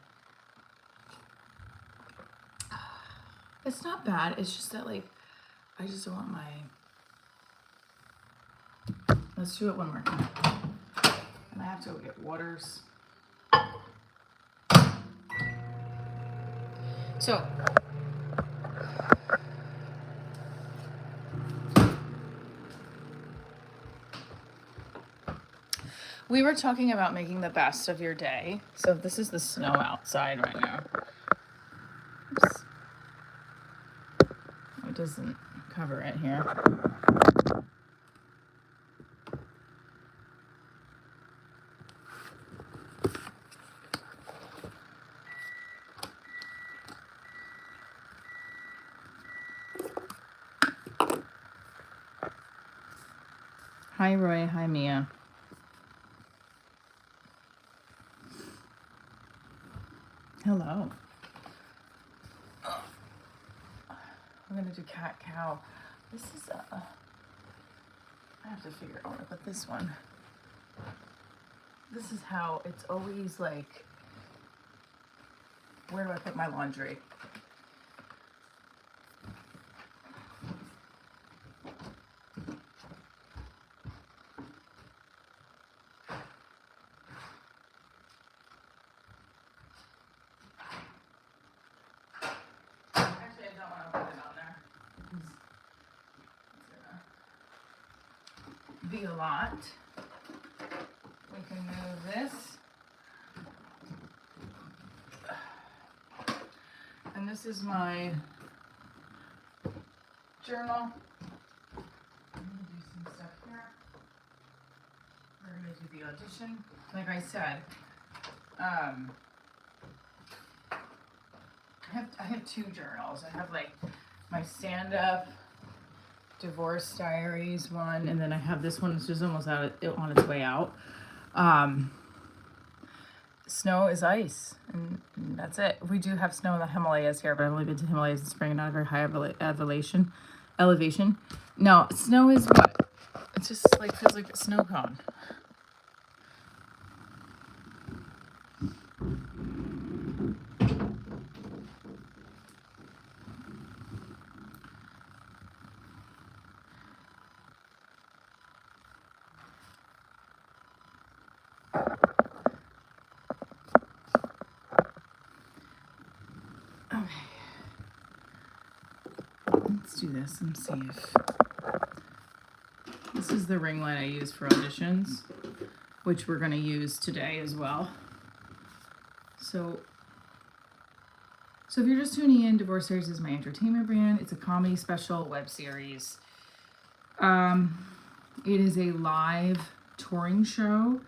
It's not bad. It's just that, like, I just don't want my... Let's do it one more time. And I have to go get waters. So, we were talking about making the best of your day. So this is the snow outside right now. Oops. It doesn't cover it here. Hi, Roy. Hi, Mia. Hello. We're going to do cat cow. This is I have to figure out where to put this one. This is how it's always like, where do I put my laundry? Be a lot. We can move this. And this is my journal. I'm gonna do some stuff here. We're gonna do the audition. Like I said, I have 2 journals. I have like my stand-up Divorce Diaries one, and then I have this one, which is almost on its way out. Snow is ice, and that's it. We do have snow in the Himalayas here, but I've only been to Himalayas in spring, not a very high elevation. No, snow is what? It just like feels like a snow cone. Okay. Let's do this and see if this is the ring light I use for auditions, which we're going to use today as well. So if you're just tuning in, Divorce Series is my entertainment brand. It's a comedy special web series. It is a live touring show.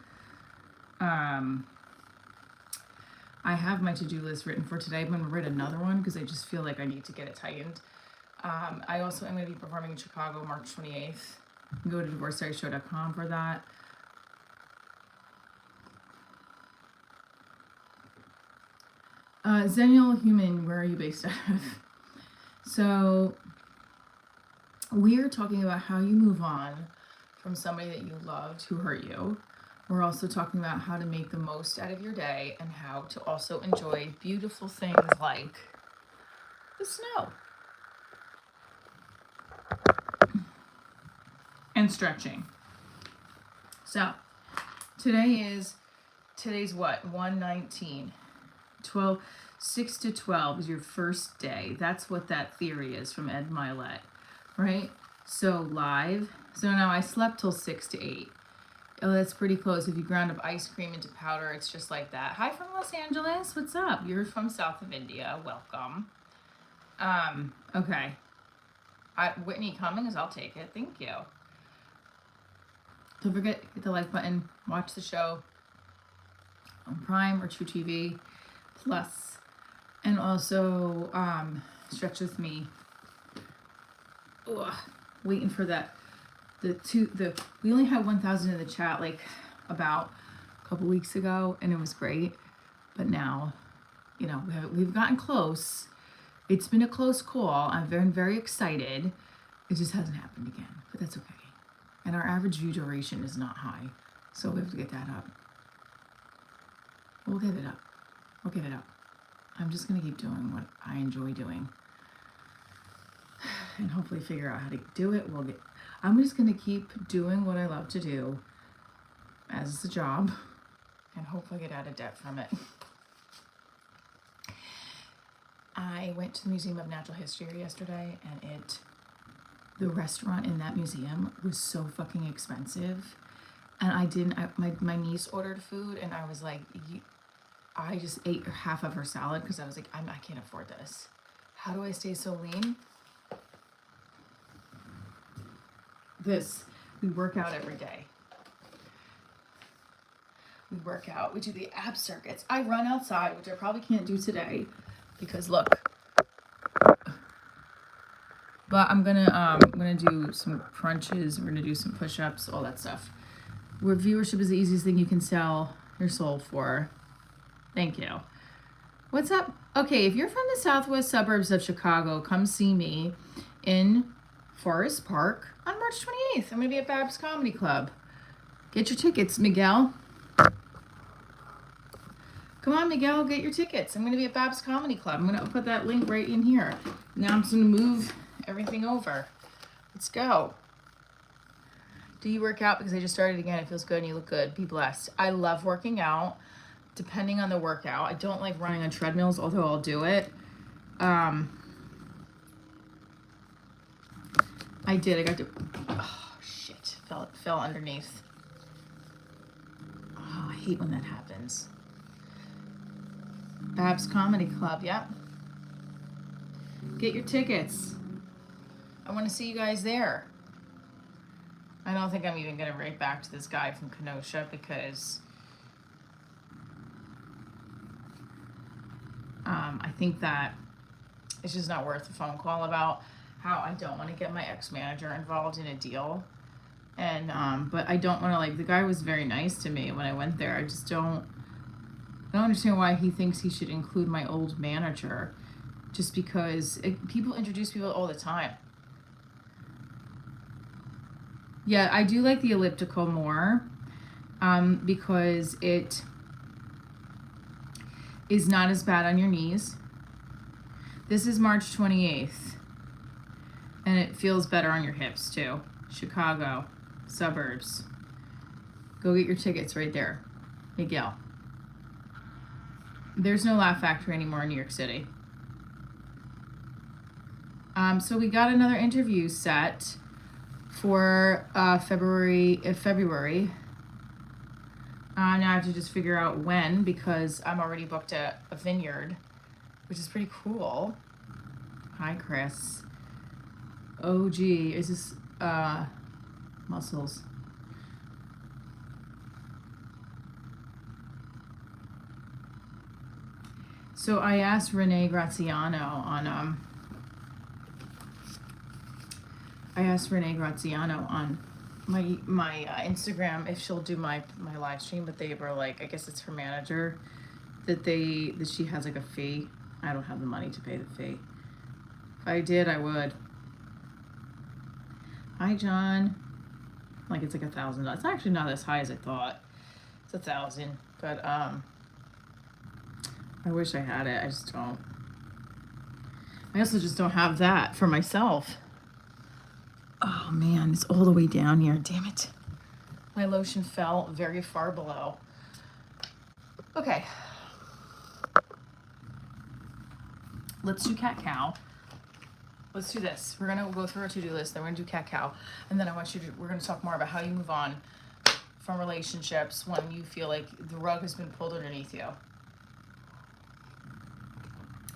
I have my to-do list written for today. I'm going to write another one because I just feel like I need to get it tightened. I also am going to be performing in Chicago March 28th. Go to divorceseriesshow.com for that. Zenial Human, where are you based out of? So we are talking about how you move on from somebody that you loved who hurt you. We're also talking about how to make the most out of your day and how to also enjoy beautiful things like the snow and stretching. So today's what? 119. 6 to 12 is your first day. That's what that theory is from Ed Milet, right? So live. So now I slept till 6 to 8. Oh, that's pretty close. If you ground up ice cream into powder, it's just like that. Hi from Los Angeles. What's up? You're from south of India. Welcome. Okay. Whitney Cummings, I'll take it. Thank you. Don't forget, hit the like button. Watch the show on Prime or True TV Plus. And also stretch with me. Ugh, waiting for that. We only had 1,000 in the chat like about a couple weeks ago, and it was great. But now, you know, we've gotten close. It's been a close call. I'm very, very excited. It just hasn't happened again, but that's okay. And our average view duration is not high, so we have to get that up. We'll get it up. We'll get it up. I'm just gonna keep doing what I enjoy doing, and hopefully figure out how to do it. I'm just gonna keep doing what I love to do as a job, and hopefully get out of debt from it. I went to the Museum of Natural History yesterday, and the restaurant in that museum was so fucking expensive, and my niece ordered food, and I was like, I just ate half of her salad because I was like, I can't afford this. How do I stay so lean? We work out every day. We work out. We do the ab circuits. I run outside, which I probably can't do today because look. But I'm gonna do some crunches. We're gonna do some push-ups, all that stuff. Where viewership is the easiest thing you can sell your soul for. Thank you. What's up? Okay, if you're from the southwest suburbs of Chicago, come see me in Forest Park on March 28th. I'm going to be at Babs Comedy Club. Get your tickets, Miguel. Come on, Miguel, get your tickets. I'm going to be at Babs Comedy Club. I'm going to put that link right in here. Now I'm just going to move everything over. Let's go. Do you work out? Because I just started again. It feels good and you look good. Be blessed. I love working out. Depending on the workout. I don't like running on treadmills, although I'll do it. I got to, oh shit, fell underneath. Oh, I hate when that happens. Babs Comedy Club, yep. Get your tickets. I want to see you guys there. I don't think I'm even going to write back to this guy from Kenosha because I think that it's just not worth a phone call about how I don't want to get my ex-manager involved in a deal. And, but I don't want to, like, the guy was very nice to me when I went there. I don't understand why he thinks he should include my old manager just because people introduce people all the time. Yeah, I do like the elliptical more because it is not as bad on your knees. This is March 28th, and it feels better on your hips too. Chicago, suburbs. Go get your tickets right there. Miguel. There's no Laugh Factory anymore in New York City. So we got another interview set for February. Now I have to just figure out when, because I'm already booked at a vineyard, which is pretty cool. Hi, Chris. Oh, gee, is this muscles? So I asked Renee Graziano on my Instagram if she'll do my live stream, but they were like, I guess it's her manager that she has like a fee. I don't have the money to pay the fee. If I did, I would. Hi, John. Like it's like $1,000. It's actually not as high as I thought. It's 1,000, but I wish I had it. I just don't. I also just don't have that for myself. Oh man, it's all the way down here. Damn it. My lotion fell very far below. Okay. Let's do cat-cow. Let's do this. We're gonna go through our to-do list, then we're gonna do cat-cow. And then we're gonna talk more about how you move on from relationships when you feel like the rug has been pulled underneath you.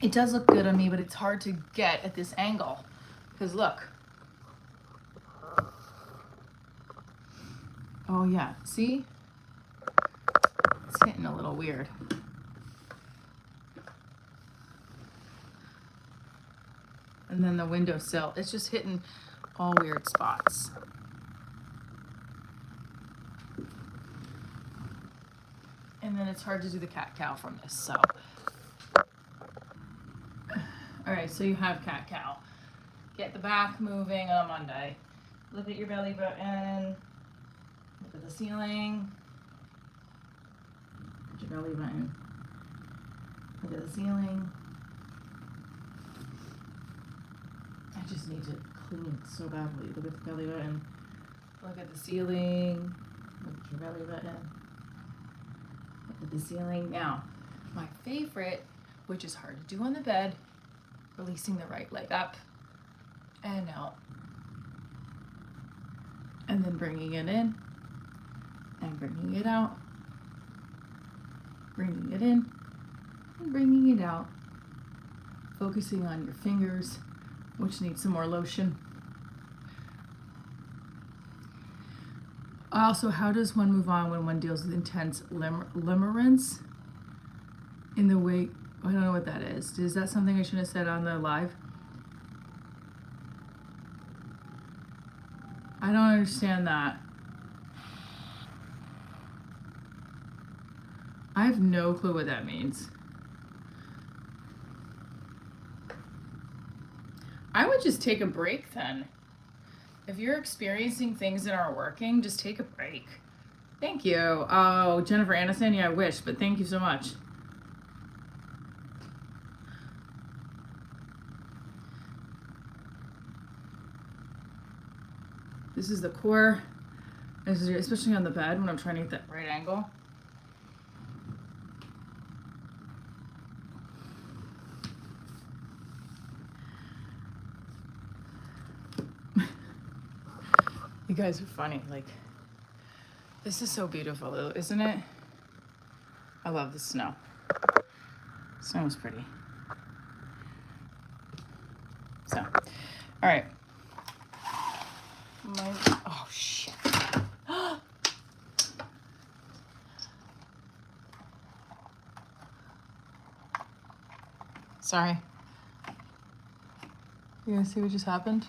It does look good on me, but it's hard to get at this angle. Because look. Oh yeah, see? It's hitting a little weird. And then the windowsill, it's just hitting all weird spots. And then it's hard to do the cat-cow from this, so. All right, so you have cat-cow. Get the back moving on Monday. Look at your belly button. Look at the ceiling. Look at your belly button. Look at the ceiling. I just need to clean it so badly. Look at the belly button. Look at the ceiling. Look at your belly button. Look at the ceiling. Now, my favorite, which is hard to do on the bed, releasing the right leg up and out. And then bringing it in and bringing it out. Bringing it in and bringing it out. Focusing on your fingers, which need some more lotion. Also, how does one move on when one deals with intense limerence in the way? I don't know what that is. Is that something I should have said on the live? I don't understand that. I have no clue what that means. I would just take a break then. If you're experiencing things that aren't working, just take a break. Thank you. Oh, Jennifer Aniston, yeah, I wish, but thank you so much. This is the core, especially on the bed when I'm trying to get that right angle. You guys are funny. Like, this is so beautiful, isn't it? I love the snow. Snow is pretty. So, all right. Oh, shit. Sorry. You guys see what just happened?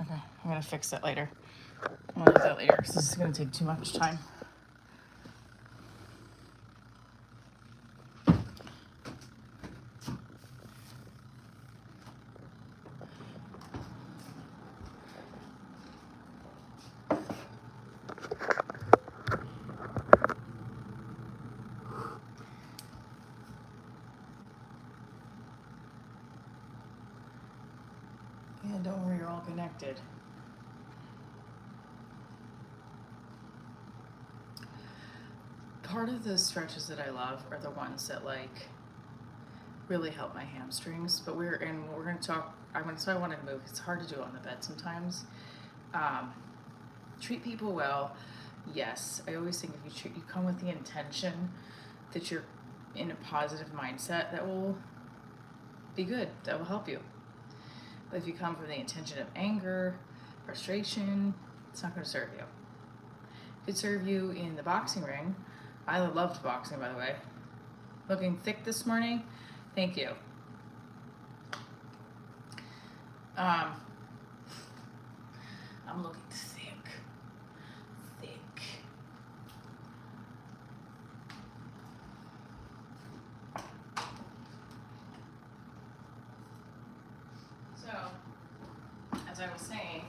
Okay, I'm gonna fix it later. I'm gonna do that later because this is gonna take too much time. And don't worry, you're all connected. Part of the stretches that I love are the ones that like really help my hamstrings. But we're going to talk. So I wanted to move. It's hard to do on the bed sometimes. Treat people well. Yes, I always think if you come with the intention that you're in a positive mindset, that will be good. That will help you. But if you come from the intention of anger, frustration, it's not going to serve you. It could serve you in the boxing ring. I loved boxing, by the way. Looking thick this morning. Thank you. I'm looking thick. So, as I was saying,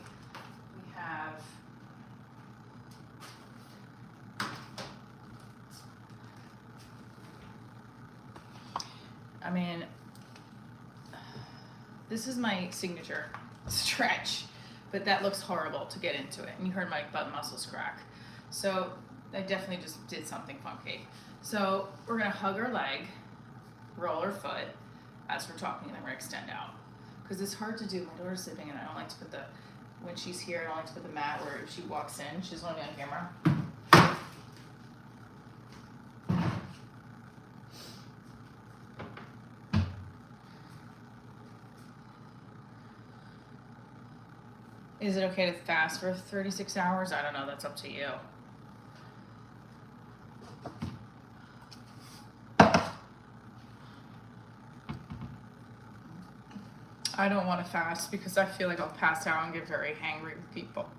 we have this is my signature stretch, but that looks horrible to get into it. And you heard my butt muscles crack. So I definitely just did something funky. So we're gonna hug our leg, roll our foot as we're talking, and then we're gonna extend out. Because it's hard to do. My daughter's sleeping, and I don't like to put when she's here, I don't like to put the mat where if she walks in, she's only on camera. Is it okay to fast for 36 hours? I don't know, that's up to you. I don't want to fast because I feel like I'll pass out and get very hangry with people.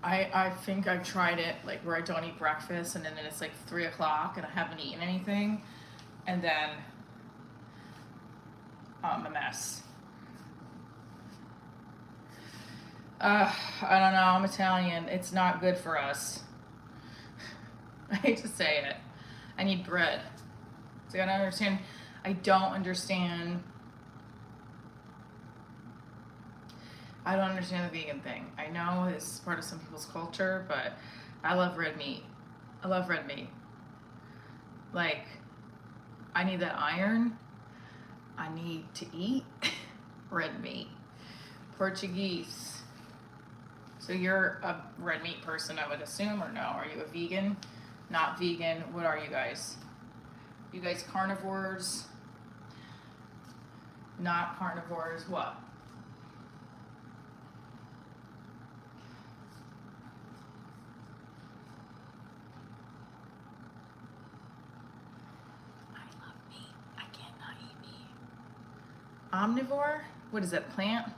I think I've tried it like where I don't eat breakfast and then it's like 3 o'clock and I haven't eaten anything, and then I'm a mess. I don't know, I'm Italian. It's not good for us. I hate to say it. I need bread. So I don't understand. I don't understand the vegan thing. I know it's part of some people's culture, but I love red meat. I love red meat. Like, I need that iron. I need to eat red meat. Portuguese. So you're a red meat person, I would assume, or no? Are you a vegan? Not vegan? What are you guys? You guys carnivores? Not carnivores? What? I love meat. I cannot eat meat. Omnivore? What is that, plant?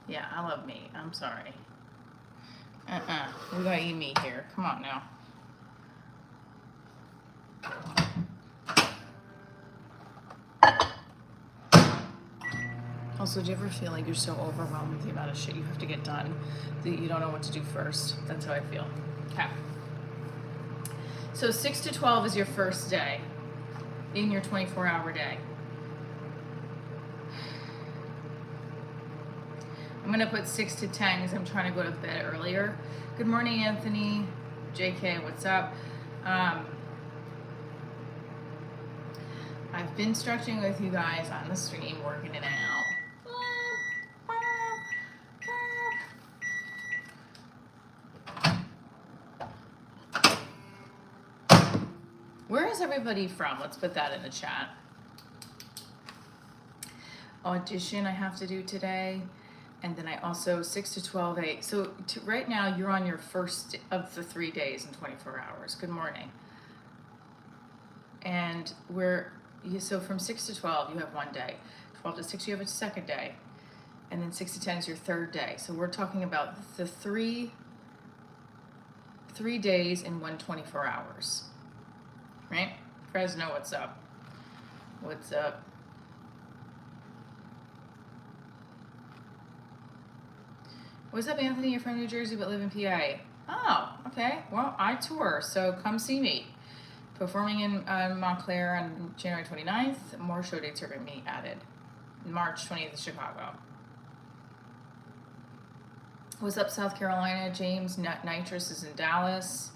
Yeah, I love meat. I'm sorry. We gotta eat meat here. Come on now. Also, do you ever feel like you're so overwhelmed with the amount of shit you have to get done that you don't know what to do first? That's how I feel. Okay. So 6 to 12 is your first day in your 24-hour day. I'm gonna put 6 to 10 because I'm trying to go to bed earlier. Good morning, Anthony. JK, what's up? I've been stretching with you guys on the stream, working it out. Where is everybody from? Let's put that in the chat. Audition I have to do today. And then I also 6 to 12, 8. So right now you're on your first of the 3 days in 24 hours. Good morning. And so from 6 to 12 you have 1 day. 12 to 6 you have a second day. And then 6 to 10 is your third day. So we're talking about the three days in 124 hours. Right? Fresno, what's up? What's up? What's up, Anthony? You're from New Jersey but live in PA. Oh, okay. Well, I tour, so come see me. Performing in Montclair on January 29th. More show dates are going to be added. March 20th in Chicago. What's up, South Carolina? James Nitrous is in Dallas.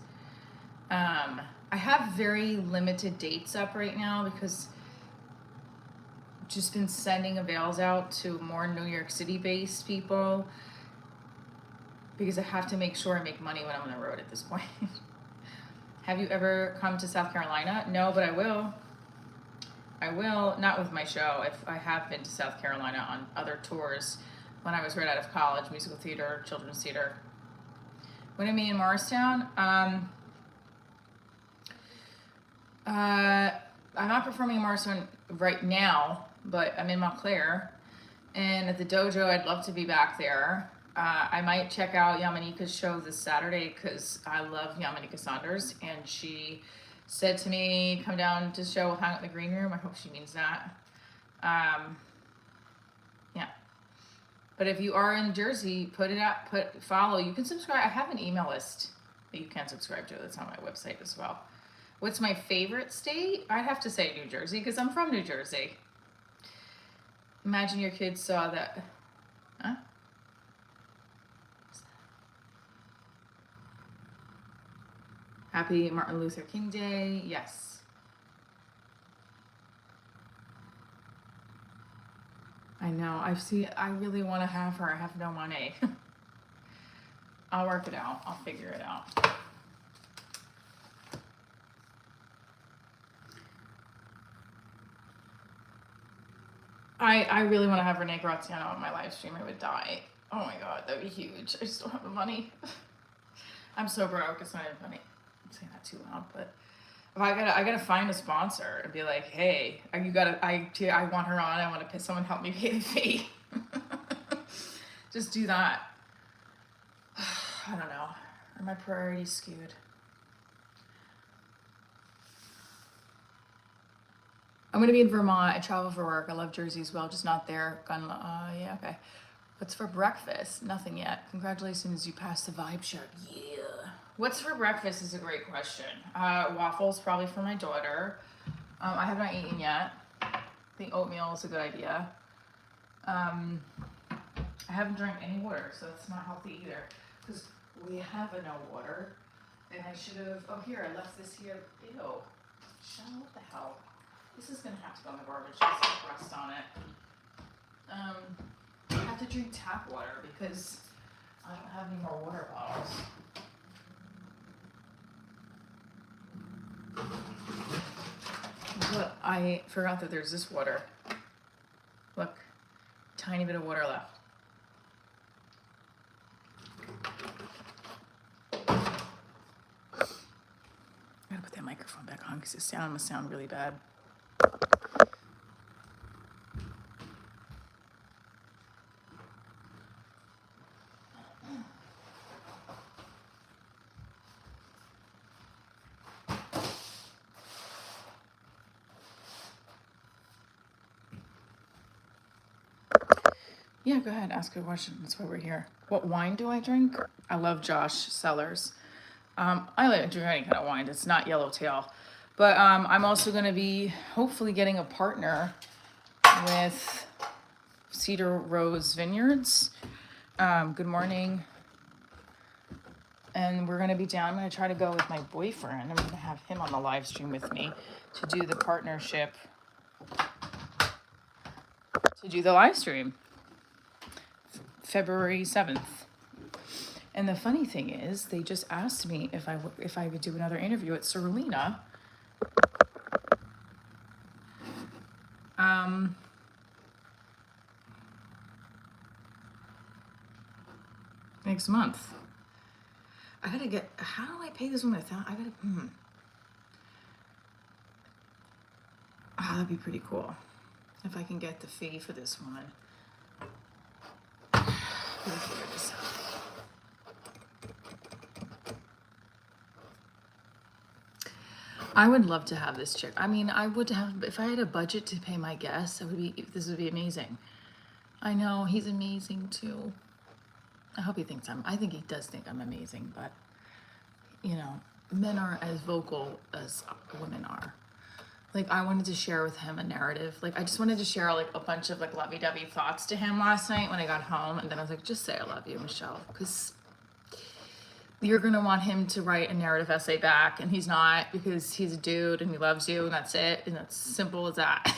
I have very limited dates up right now because I've just been sending avails out to more New York City based people because I have to make sure I make money when I'm on the road at this point. Have you ever come to South Carolina? No, but I will. I will, not with my show. If I have been to South Carolina on other tours when I was right out of college, musical theater, children's theater. When am I in Morristown? I'm not performing in Morristown right now, but I'm in Montclair. And at the dojo, I'd love to be back there. I might check out Yamanika's show this Saturday because I love Yamanika Saunders, and she said to me, come down to the show, we'll hang out in the green room. I hope she means that. Yeah. But if you are in Jersey, follow. You can subscribe. I have an email list that you can subscribe to. That's on my website as well. What's my favorite state? I'd have to say New Jersey because I'm from New Jersey. Imagine your kids saw that. Huh? Happy Martin Luther King Day. Yes. I know. I really want to have her. I have no money. I'll work it out. I'll figure it out. I really want to have Renee Graziano on my live stream. I would die. Oh my god, that'd be huge. I just don't have the money. I'm so broke. It's not even funny. I'm saying that too loud, but if I gotta find a sponsor and be like, hey, I want her on. I want to pay someone help me pay the fee. Just do that. I don't know. Are my priorities skewed? I'm gonna be in Vermont. I travel for work. I love Jersey as well, just not there. Yeah, okay. What's for breakfast? Nothing yet. Congratulations, you passed the vibe check. Yeah. What's for breakfast is a great question. Waffles, probably for my daughter. I have not eaten yet. I think oatmeal is a good idea. I haven't drank any water, so it's not healthy either. Because we have no water. And I should have, oh here, I left this here. Ew. Sean, what the hell? This is gonna have to go in the garbage. There's some rust on it. I have to drink tap water because I don't have any more water bottles. Look, I forgot that there's this water. Look, tiny bit of water left. I gotta put that microphone back on because it must sound really bad. Yeah, go ahead, ask a question. That's why we're here. What wine do I drink? I love Josh Sellers. I like to drink any kind of wine. It's not Yellowtail. But I'm also going to be hopefully getting a partner with Cedar Rose Vineyards. Good morning. And we're going to be down. I'm going to try to go with my boyfriend. I'm going to have him on the live stream with me to do the partnership, to do the live stream. February 7th. And the funny thing is, they just asked me if I would do another interview at Cerulina. Next month. I gotta get, how do I pay this woman Oh, that'd be pretty cool. If I can get the fee for this woman. I would love to have this chick. I mean, I would have, if I had a budget to pay my guests, this would be amazing. I know, he's amazing too. I hope he thinks I think he does think I'm amazing, but, you know, men aren't as vocal as women are. Like, I wanted to share with him a narrative. Like, I just wanted to share like a bunch of like lovey-dovey thoughts to him last night when I got home. And then I was like, just say I love you, Michelle, because you're going to want him to write a narrative essay back, and he's not, because he's a dude and he loves you, and that's it. And that's simple as that.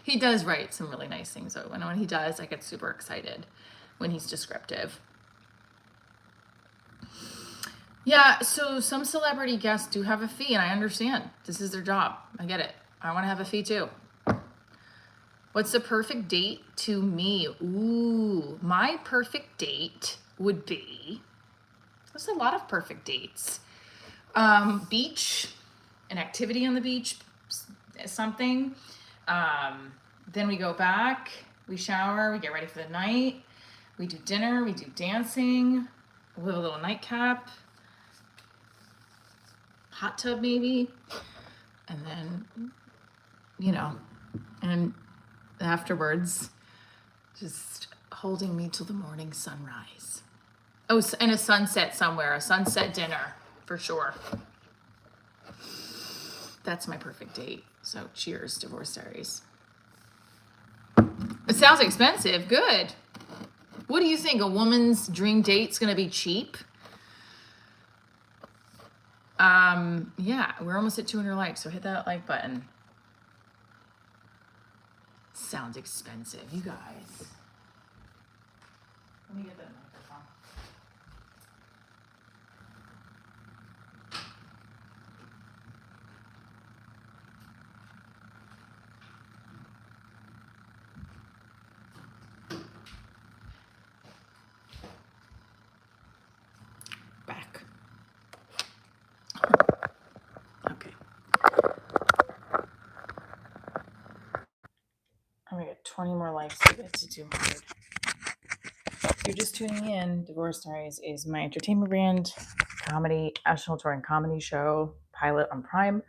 He does write some really nice things though. And when he does, I get super excited when he's descriptive. Yeah, so some celebrity guests do have a fee, and I understand. This is their job. I get it. I want to have a fee too. What's the perfect date to me? Ooh, my perfect date would be, there's a lot of perfect dates. Beach, an activity on the beach, something. Then we go back, we shower, we get ready for the night, we do dinner, we do dancing, we have a little nightcap, hot tub maybe, and then, you know, and afterwards, just holding me till the morning sunrise. Oh, and a sunset somewhere, a sunset dinner for sure. That's my perfect date. So cheers, Divorce Diaries. It sounds expensive. Good. What do you think? A woman's dream date's gonna be cheap? Yeah, we're almost at 200 likes, so hit that like button. Sounds expensive, you guys. Let me get that microphone. Back. Okay. I'm gonna get 20 more likes to get to 200. If you're just tuning in, Divorce Diaries is my entertainment brand, comedy, national touring comedy show, pilot on Prime,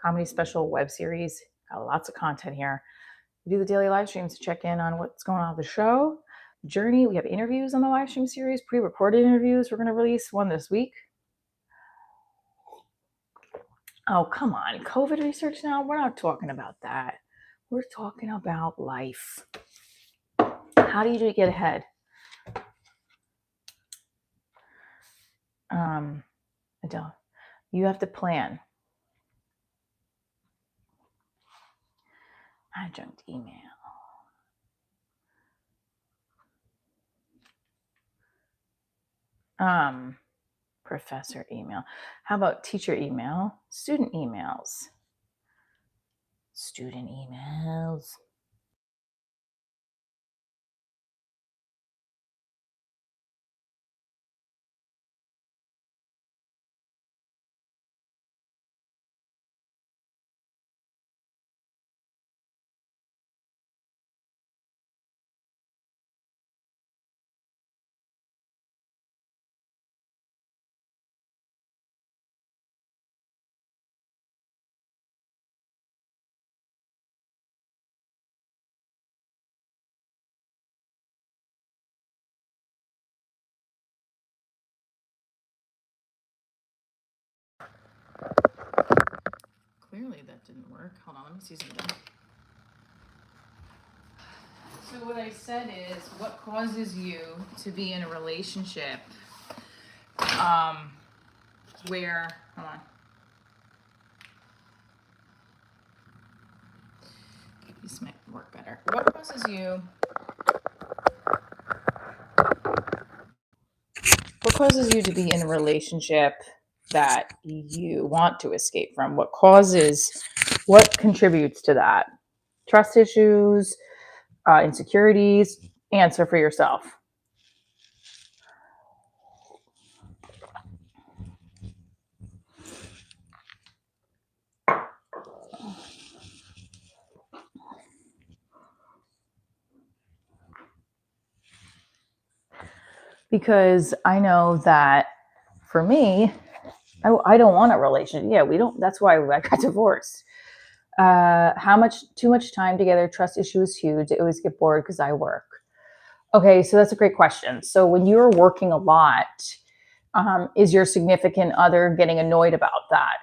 comedy special, web series. Got lots of content here. We do the daily live streams to check in on what's going on with the show. Journey, we have interviews on the live stream series, pre-recorded interviews. We're going to release one this week. Oh, come on. COVID research now? We're not talking about that. We're talking about life. How do you get ahead? Adele, you have to plan. Adjunct email. Professor email. How about teacher email? Student emails. Student emails. Clearly that didn't work. Hold on, let me see something. So what I said is, what causes you to be in a relationship where, hold on. This might work better. What causes you to be in a relationship that you want to escape from? What contributes to that? Trust issues, insecurities. Answer for yourself. Because I know that for me, I don't want a relationship. Yeah, we don't. That's why I got divorced. Too much time together? Trust issue is huge. I always get bored because I work. Okay, so that's a great question. So when you're working a lot, Is your significant other getting annoyed about that?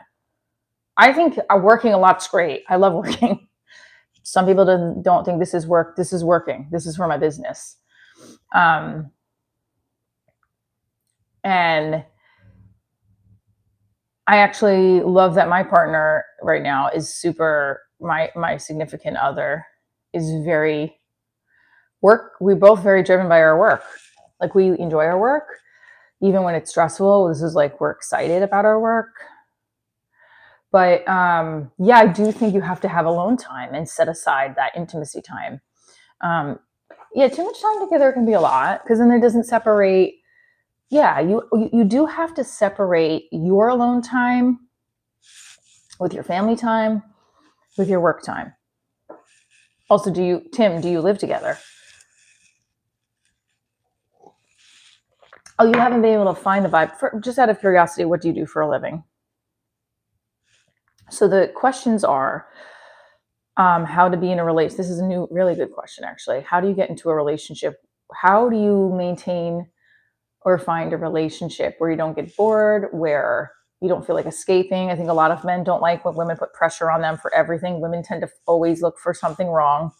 I think working a lot's great. I love working. Some people don't think this is work. This is working. This is for my business. And I actually love that my partner right now is super, my significant other is very work. We're both very driven by our work. Like, we enjoy our work. Even when it's stressful, this is like, we're excited about our work. But yeah, I do think you have to have alone time and set aside that intimacy time. Yeah, too much time together can be a lot, because then it doesn't separate. Yeah, you do have to separate your alone time with your family time, with your work time. Also, Tim, do you live together? Oh, you haven't been able to find the vibe. Just out of curiosity, what do you do for a living? So the questions are, how to be in a relationship. This is a really good question, actually. How do you get into a relationship? How do you maintain or find a relationship where you don't get bored, where you don't feel like escaping? I think a lot of men don't like when women put pressure on them for everything. Women tend to always look for something wrong.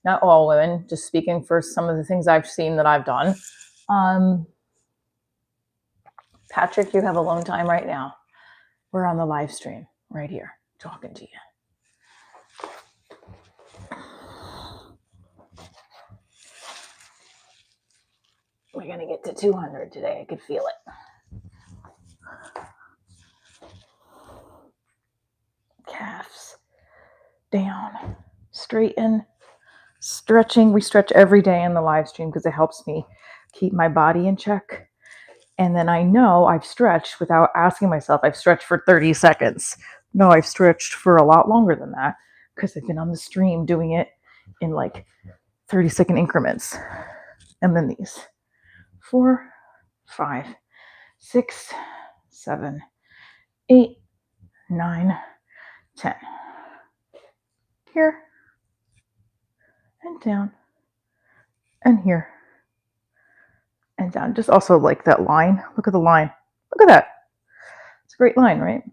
Not all women, just speaking for some of the things I've seen that I've done. Patrick, you have alone time right now. We're on the live stream right here talking to you. We're going to get to 200 today. I could feel it. Calves down, straighten, stretching. We stretch every day in the live stream because it helps me keep my body in check. And then I know I've stretched without asking myself. I've stretched for 30 seconds. No, I've stretched for a lot longer than that because I've been on the stream doing it in like 30-second increments. And then these 4, 5, 6, 7, 8, 9, 10. Here and down and here and down. Just also like that line. Look at the line. Look at that. It's a great line, right?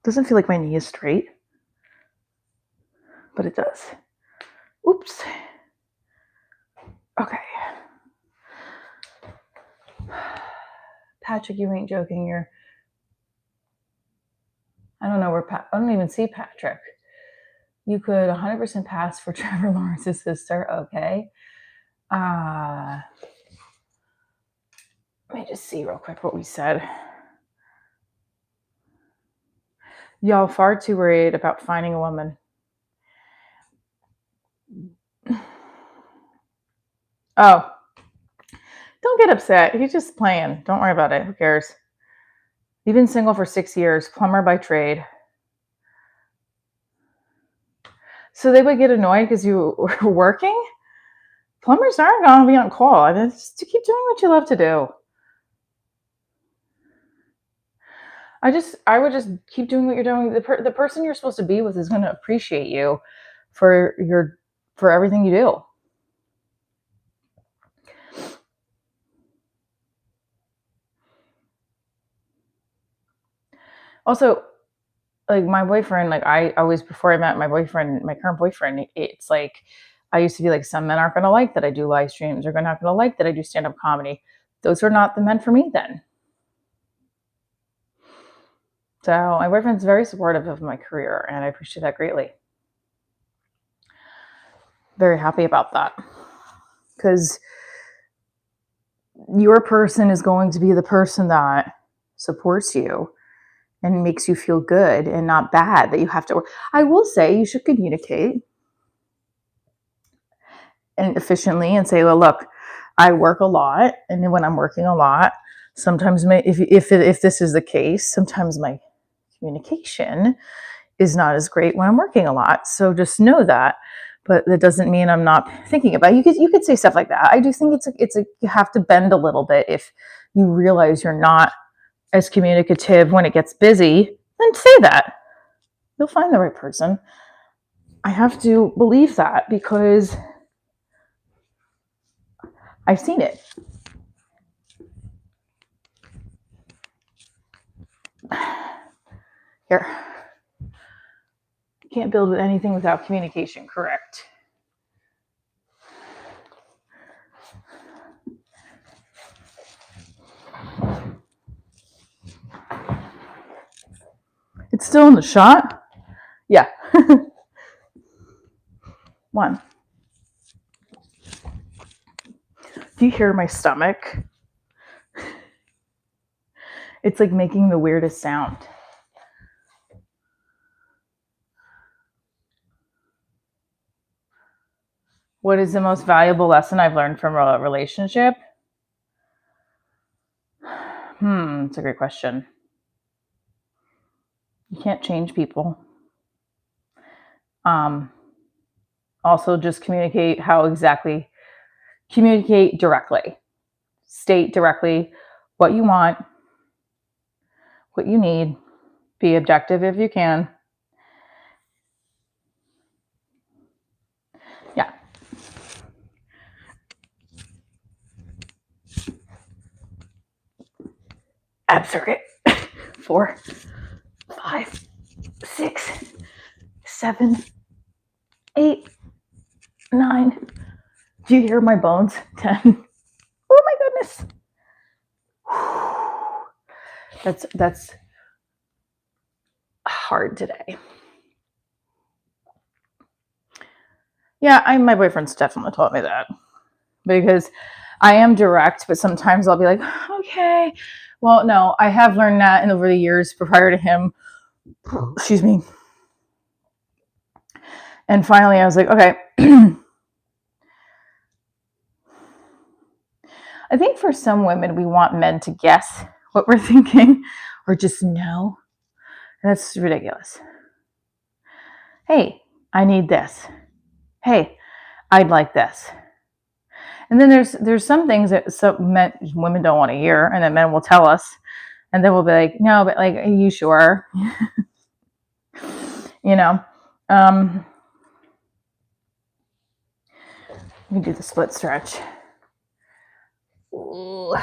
Doesn't feel like my knee is straight, but it does. Oops. Okay. Patrick, you ain't joking. I don't know where I don't even see Patrick. You could 100% pass for Trevor Lawrence's sister. Okay. Let me just see real quick what we said. Y'all far too worried about finding a woman. Oh, don't get upset. He's just playing. Don't worry about it. Who cares? You've been single for 6 years, plumber by trade. So they would get annoyed because you were working? Plumbers aren't going to be on call. I mean, just to keep doing what you love to do. I would just keep doing what you're doing. The person you're supposed to be with is going to appreciate you for everything you do. Also, like my boyfriend, like I always, before I met my boyfriend, my current boyfriend, it's like I used to be like, some men aren't going to like that I do live streams. They're not going to like that I do stand-up comedy. Those are not the men for me then. So my boyfriend's very supportive of my career, and I appreciate that greatly. Very happy about that, because your person is going to be the person that supports you and makes you feel good and not bad that you have to work. I will say you should communicate and efficiently and say, well, look, I work a lot, and when I'm working a lot, sometimes if this is the case, sometimes my communication is not as great when I'm working a lot. So just know that. But that doesn't mean I'm not thinking about it. You could say stuff like that. I do think you have to bend a little bit if you realize you're not as communicative when it gets busy. Then say that. You'll find the right person. I have to believe that because I've seen it. Here. Can't build with anything without communication, correct? It's still in the shot? Yeah. 1. Do you hear my stomach? It's like making the weirdest sound. What is the most valuable lesson I've learned from a relationship? It's a great question. You can't change people. Also, just communicate directly. State directly what you want, what you need. Be objective if you can. Yeah. Ab circuit. 4, 5, 6, 7, 8, 9. Do you hear my bones? 10. Oh my goodness. That's hard today. Yeah, my boyfriend's definitely taught me that, because I am direct, but sometimes I'll be like, okay. Well, no, I have learned that, and over the years prior to him, excuse me. And finally I was like, okay. I think for some women, we want men to guess what we're thinking or just know. And that's ridiculous. Hey, I need this. Hey, I'd like this. And then there's some things that women don't want to hear, and that men will tell us, and then we'll be like, no, but like, are you sure? You know. Let me do the split stretch. Ooh.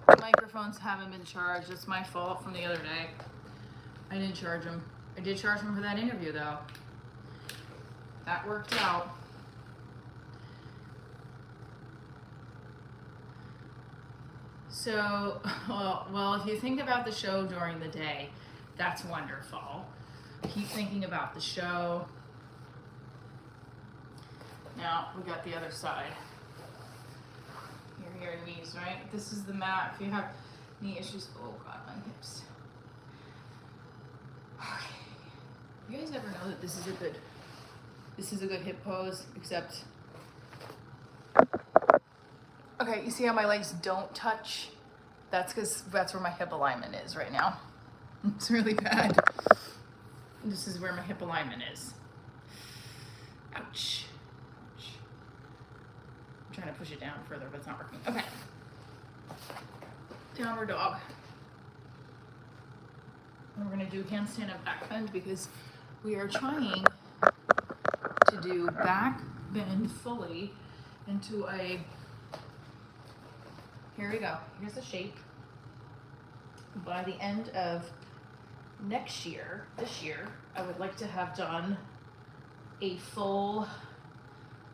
The microphones haven't been charged. It's my fault from the other day. I didn't charge them. I did charge them for that interview, though. That worked out. So, well, if you think about the show during the day, that's wonderful. Keep thinking about the show. Now, we got the other side. Your knees, right? This is the mat. If you have knee issues, oh God, my hips. Okay. You guys ever know that this is a good hip pose, except, okay, you see how my legs don't touch? That's because that's where my hip alignment is right now. It's really bad. This is where my hip alignment is. Ouch. Ouch. I'm trying to push it down further, but it's not working. Okay. Downward dog. And we're going to do handstand and back bend because we are trying to do back bend fully into a, here we go, here's the shape. By the end of next year, this year, I would like to have done a full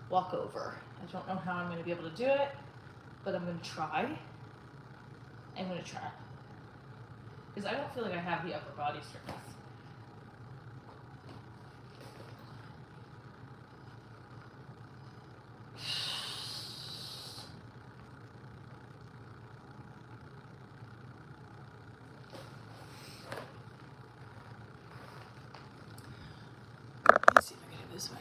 walkover. I don't know how I'm going to be able to do it, but I'm going to try. I'm going to try. Because I don't feel like I have the upper body strength. Let's see if I can do it this way.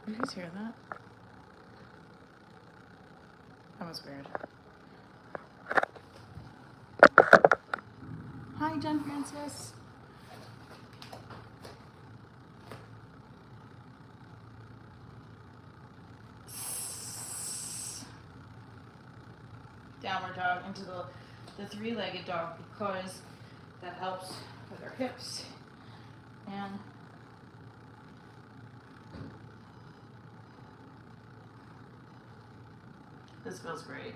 Did you guys hear that? That was weird. Hi, John Francis. Downward dog into the three-legged dog because that helps with our hips. And this feels great.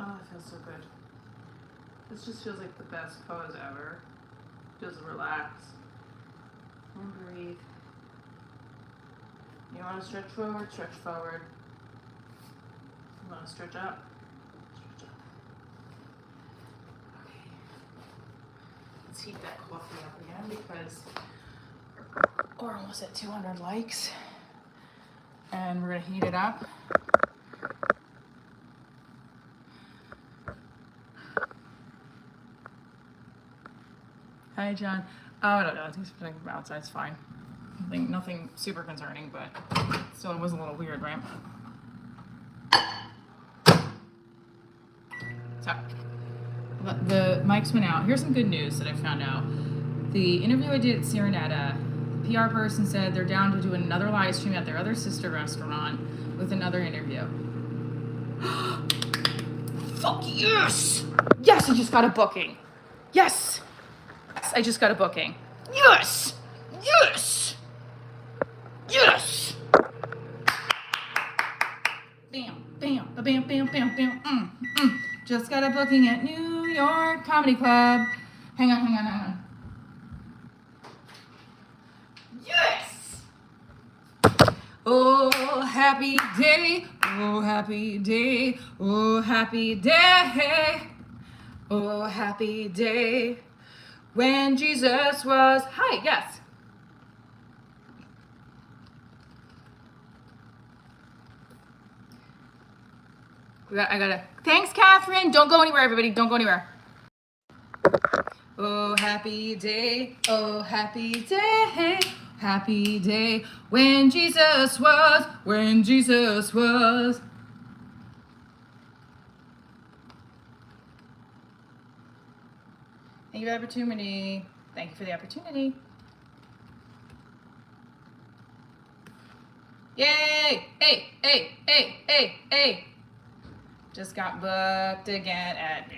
Oh, it feels so good. This just feels like the best pose ever. Just relax and breathe. You want to stretch forward, stretch forward. You want to stretch up, stretch up. Okay. Let's heat that coffee up again because we're almost at 200 likes. And we're going to heat it up. Hi, John. Oh, I don't know. I think something from outside is fine. Nothing super concerning, but still it was a little weird, right? So, the mics went out. Here's some good news that I found out. The interview I did at Serenetta, the PR person said they're down to do another live stream at their other sister restaurant with another interview. Fuck yes! Yes, I just got a booking. Yes! I just got a booking. Yes! Yes! Yes! Bam, bam, bam, bam, bam, bam. Just got a booking at New York Comedy Club. Hang on. Yes! Oh, happy day. Oh, happy day. Oh, happy day. Oh, happy day. When Jesus was, hi, yes. I gotta, thanks, Catherine. Don't go anywhere, everybody. Don't go anywhere. Oh, happy day. Oh, happy day. Happy day. When Jesus was. Thank you for the opportunity. Thank you for the opportunity. Yay! Hey! Just got booked again at.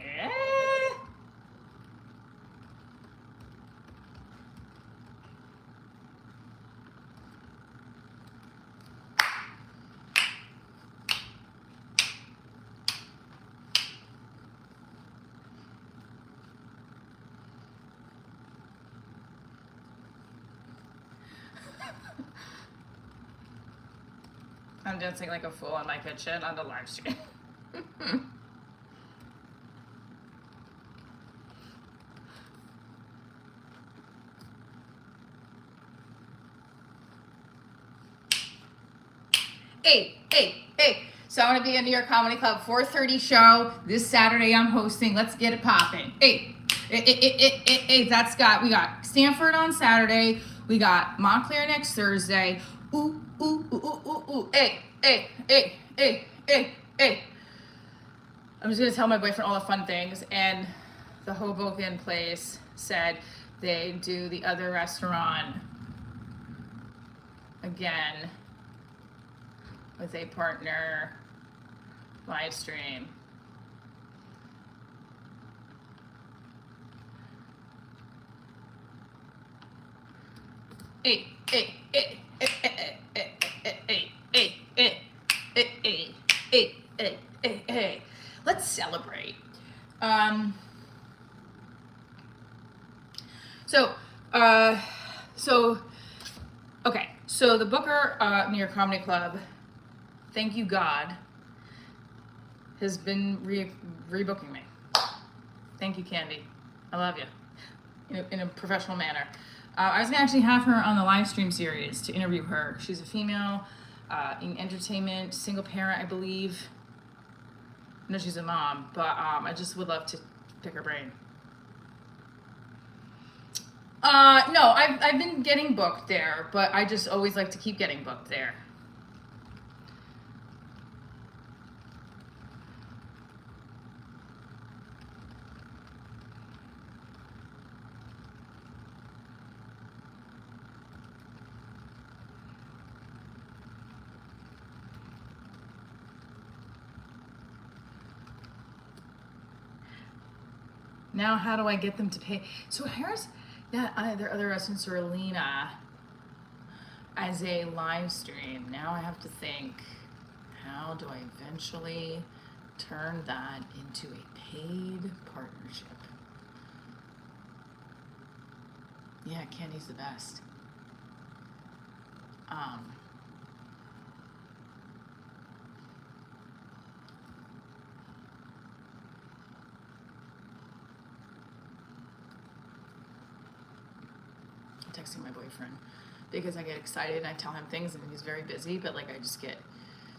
I'm dancing like a fool in my kitchen on the live stream. Hey. So I'm going to be at New York Comedy Club, 4:30 show. This Saturday I'm hosting. Let's get it popping. Hey, that's we got Stanford on Saturday. We got Montclair next Thursday. Ooh, ooh, ooh, ooh, ooh, ooh. Hey, hey, hey, hey, hey, hey. I'm just gonna tell my boyfriend all the fun things, and the Hoboken place said they do the other restaurant again with a partner live stream. Hey, hey, hey, hey, hey, hey, hey, hey, hey, hey, hey, hey, hey, hey. Let's celebrate. So, okay. So the Booker New York Comedy Club, thank you God, has been rebooking me. Thank you, Candy. I love you. In a professional manner. I was gonna actually have her on the live stream series to interview her. She's a female in entertainment, single parent, I believe. No, she's a mom, but I just would love to pick her brain. No, I've been getting booked there, but I just always like to keep getting booked there. Now, how do I get them to pay? So here's that their other restaurants are Alina as a live stream. Now I have to think, how do I eventually turn that into a paid partnership? Yeah, Candy's the best. I'm texting my boyfriend because I get excited and I tell him things and he's very busy, but like I just get,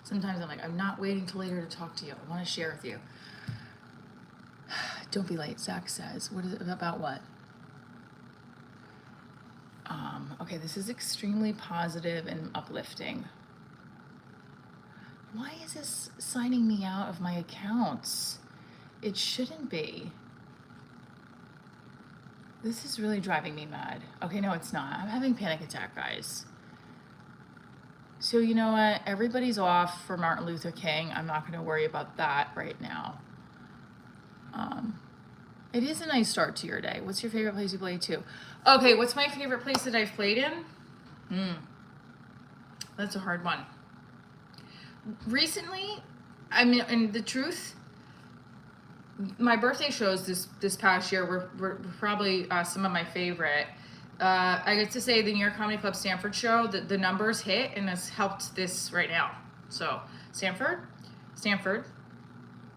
sometimes I'm like, I'm not waiting till later to talk to you. I want to share with you. Don't be late, Zach says. What is it about what? Okay, this is extremely positive and uplifting. Why is this signing me out of my accounts? It shouldn't be. This is really driving me mad. Okay, no, it's not. I'm having panic attack, guys. So you know what? Everybody's off for Martin Luther King. I'm not going to worry about that right now. It is a nice start to your day. What's your favorite place you played to? Okay, what's my favorite place that I've played in? That's a hard one. Recently, I mean, and the truth, my birthday shows this past year were probably some of my favorite. I get to say the New York Comedy Club Stanford show, the numbers hit and has helped this right now. So Stanford,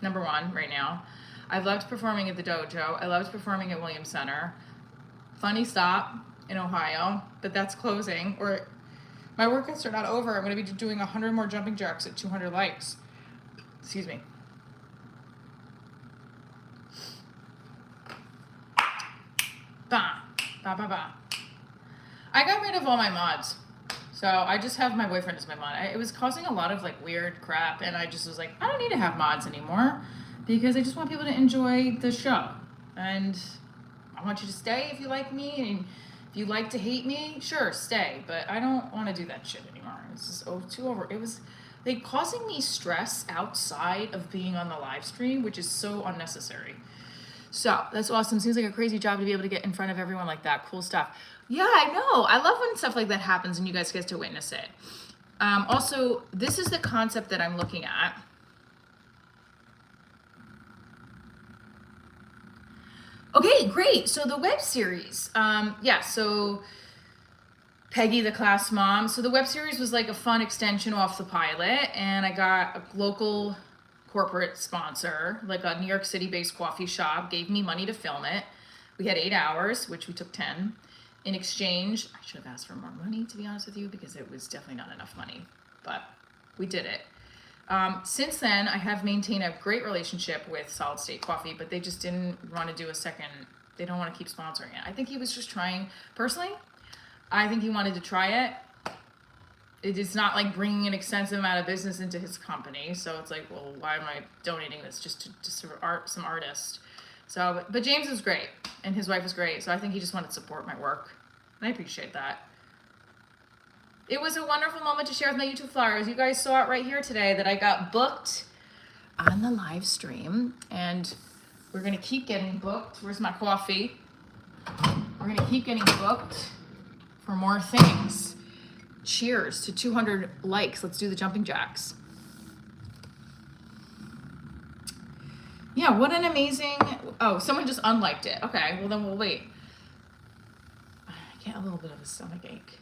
number one right now. I've loved performing at the Dojo. I loved performing at Williams Center. Funny Stop in Ohio, but that's closing. Or my workouts are not over. I'm going to be doing 100 more jumping jacks at 200 likes. Excuse me. Ba, ba, ba, ba. I got rid of all my mods. So I just have my boyfriend as my mod. It was causing a lot of like weird crap, and I just was like, I don't need to have mods anymore because I just want people to enjoy the show. And I want you to stay if you like me, and if you like to hate me, sure, stay. But I don't want to do that shit anymore. It's just too over. It was like causing me stress outside of being on the live stream, which is so unnecessary. So that's awesome. Seems like a crazy job to be able to get in front of everyone like that. Cool stuff. Yeah, I know. I love when stuff like that happens and you guys get to witness it. Also, this is the concept that I'm looking at. Okay, great. So the web series. So Peggy the Class Mom. So the web series was like a fun extension off the pilot, and I got a local corporate sponsor, like a New York City-based coffee shop, gave me money to film it. We had 8 hours, which we took 10. In exchange, I should have asked for more money, to be honest with you, because it was definitely not enough money, but we did it. Since then, I have maintained a great relationship with Solid State Coffee, but they just didn't want to do a second. They don't want to keep sponsoring it. I think he was just trying, personally, I think he wanted to try it. It's not like bringing an extensive amount of business into his company. So it's like, well, why am I donating this just to some artist? So, but James is great and his wife is great. So I think he just wanted to support my work. And I appreciate that. It was a wonderful moment to share with my YouTube followers. You guys saw it right here today that I got booked on the live stream. And we're going to keep getting booked. Where's my coffee? We're going to keep getting booked for more things. Cheers to 200 likes. Let's do the jumping jacks. Yeah, what an amazing... Oh, someone just unliked it. Okay, well then we'll wait. I get a little bit of a stomach ache.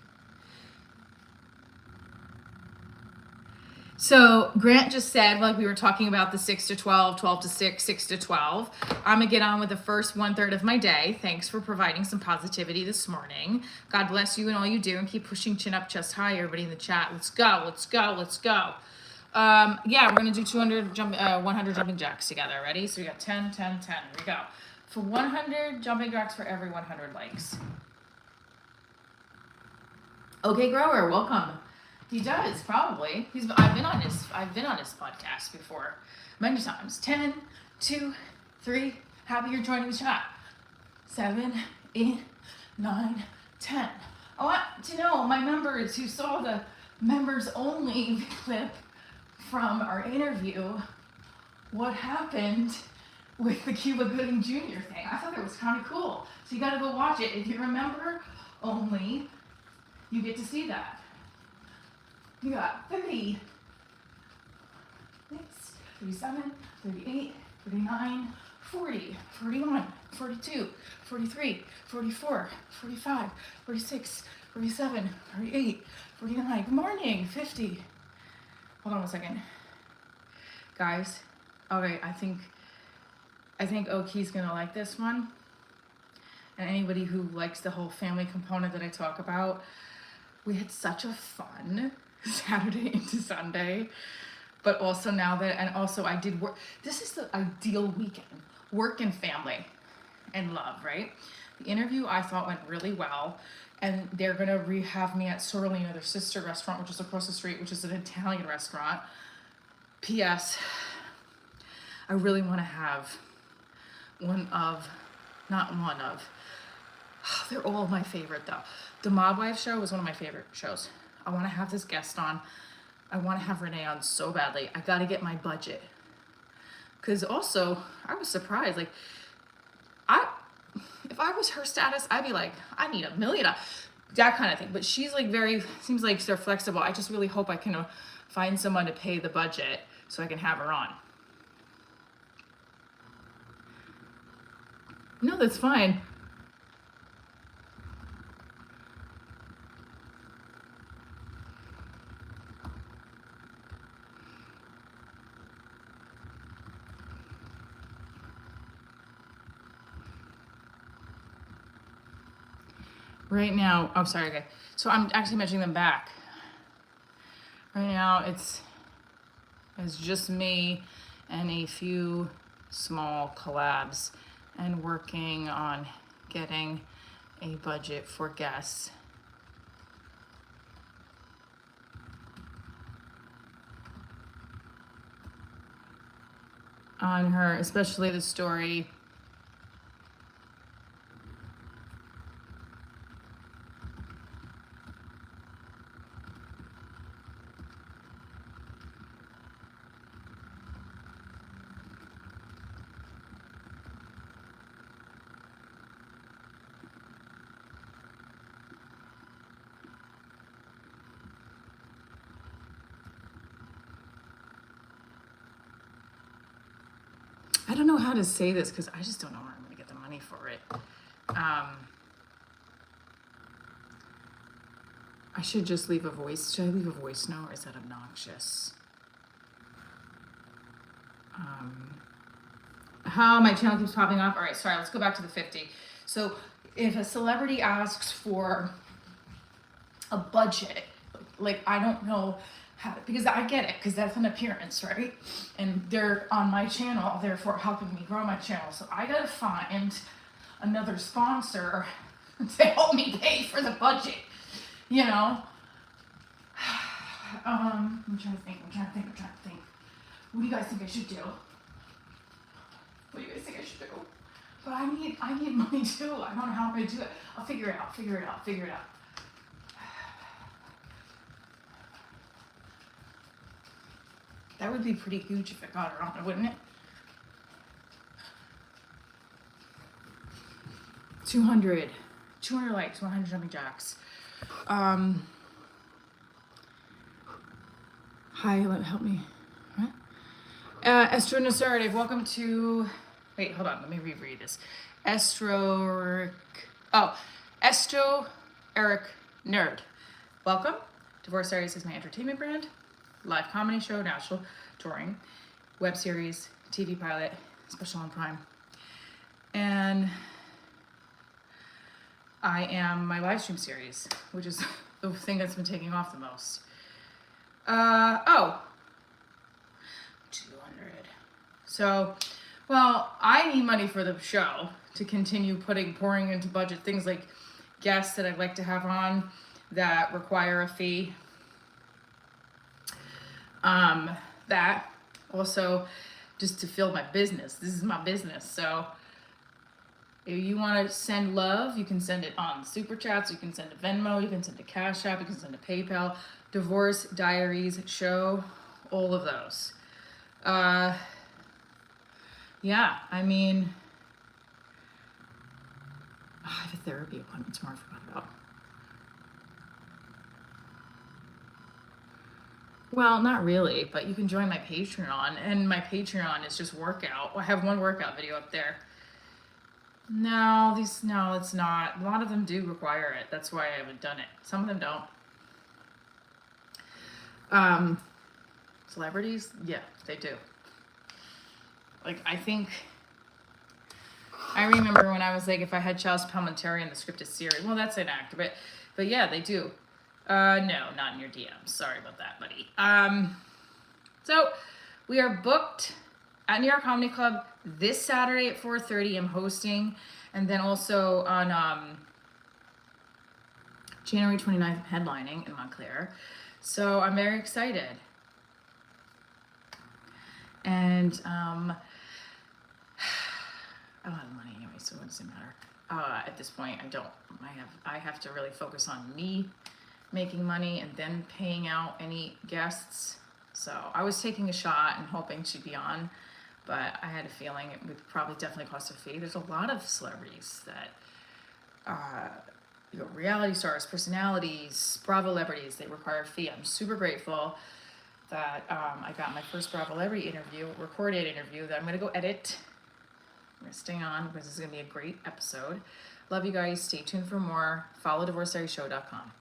So Grant just said, like we were talking about the 6 to 12, 12 to 6, 6 to 12. I'm gonna get on with the first 1/3 of my day. Thanks for providing some positivity this morning. God bless you and all you do, and keep pushing chin up, chest high. Everybody in the chat, let's go, let's go, let's go. Yeah, we're gonna do 100 jumping jacks together. Ready? So we got 10, 10, 10. Here we go. For 100 jumping jacks for every 100 likes. Okay, Grower, welcome. He does, probably. I've been on his podcast before many times. 10, 2, 3. Happy you're joining the chat. 7, 8, 9, 10. I want to know, my members who saw the members only clip from our interview, what happened with the Cuba Gooding Jr. thing. I thought it was kind of cool. So you got to go watch it. If you remember only, you get to see that. You got 30, 37, 38, 39, 40, 41, 42, 43, 44, 45, 46, 47, 48, 49. Good morning, 50. Hold on a second. Guys, okay, I think Oki's gonna like this one. And anybody who likes the whole family component that I talk about, we had such a fun Saturday into Sunday, but also now that, and also I did work. This is the ideal weekend, work and family and love, right? The interview I thought went really well, and they're gonna rehab me at Sorrellino, their sister restaurant, which is across the street, which is an Italian restaurant. P.S. I really want to have they're all my favorite though. The Mob Wife show was one of my favorite shows. I want to have this guest on. I want to have Renee on so badly. I got to get my budget. Because also, I was surprised. Like, if I was her status, I'd be like, I need $1 million. That kind of thing. But she's like seems like they're flexible. I just really hope I can find someone to pay the budget so I can have her on. No, that's fine. Right now, oh, sorry, okay. So I'm actually measuring them back. Right now, it's just me and a few small collabs and working on getting a budget for guests. On her, especially the story. I don't know how to say this because I just don't know where I'm going to get the money for it. I should just leave a voice. Should I leave a voice note or is that obnoxious? How my channel keeps popping up. All right, sorry, let's go back to the 50. So if a celebrity asks for a budget, like I don't know how, because I get it, because that's an appearance, right? And they're on my channel, therefore helping me grow my channel. So I gotta find another sponsor to help me pay for the budget. you know. I'm trying to think. What do you guys think I should do? What do you guys think I should do? But I need money too. I don't know how I'm gonna do it. I'll figure it out. That would be pretty huge if I got her on it, wouldn't it? 200 likes, 100 jumping jacks. Hi, help me. What? Estro Nasarative, welcome to. Wait, hold on. Let me reread this. Estro Eric Nerd. Welcome. Divorce Diaries is my entertainment brand. Live comedy show, national touring, web series, TV pilot, special on Prime. And I am my live stream series, which is the thing that's been taking off the most. 200. So, well, I need money for the show to continue pouring into budget things like guests that I'd like to have on that require a fee. That also just to fill my business. This is my business. So if you want to send love, you can send it on Super Chats, you can send a Venmo, you can send a Cash App, you can send a PayPal, Divorce Diaries show, all of those. Yeah, I mean, I have a therapy appointment tomorrow I forgot about. Well, not really, but you can join my Patreon, and my Patreon is just workout. I have one workout video up there. No, it's not. A lot of them do require it. That's why I haven't done it. Some of them don't. Celebrities? Yeah, they do. Like, I remember when I was like, if I had Charles Palminteri in the scripted series. Well, that's an actor, but yeah, they do. No, not in your DMs. Sorry about that, buddy. So we are booked at New York Comedy Club this Saturday at 4:30. I'm hosting, and then also on January 29th, I'm headlining in Montclair. So I'm very excited. And I don't have money anyway, so what does it matter? At this point, I have to really focus on me making money and then paying out any guests. So I was taking a shot and hoping she'd be on, but I had a feeling it would probably definitely cost a fee. There's a lot of celebrities that, reality stars, personalities, Bravo celebrities, they require a fee. I'm super grateful that I got my first Bravo celebrity interview, recorded interview that I'm gonna go edit. I'm gonna stay on because this is gonna be a great episode. Love you guys. Stay tuned for more. Follow DivorceDiariesShow.com.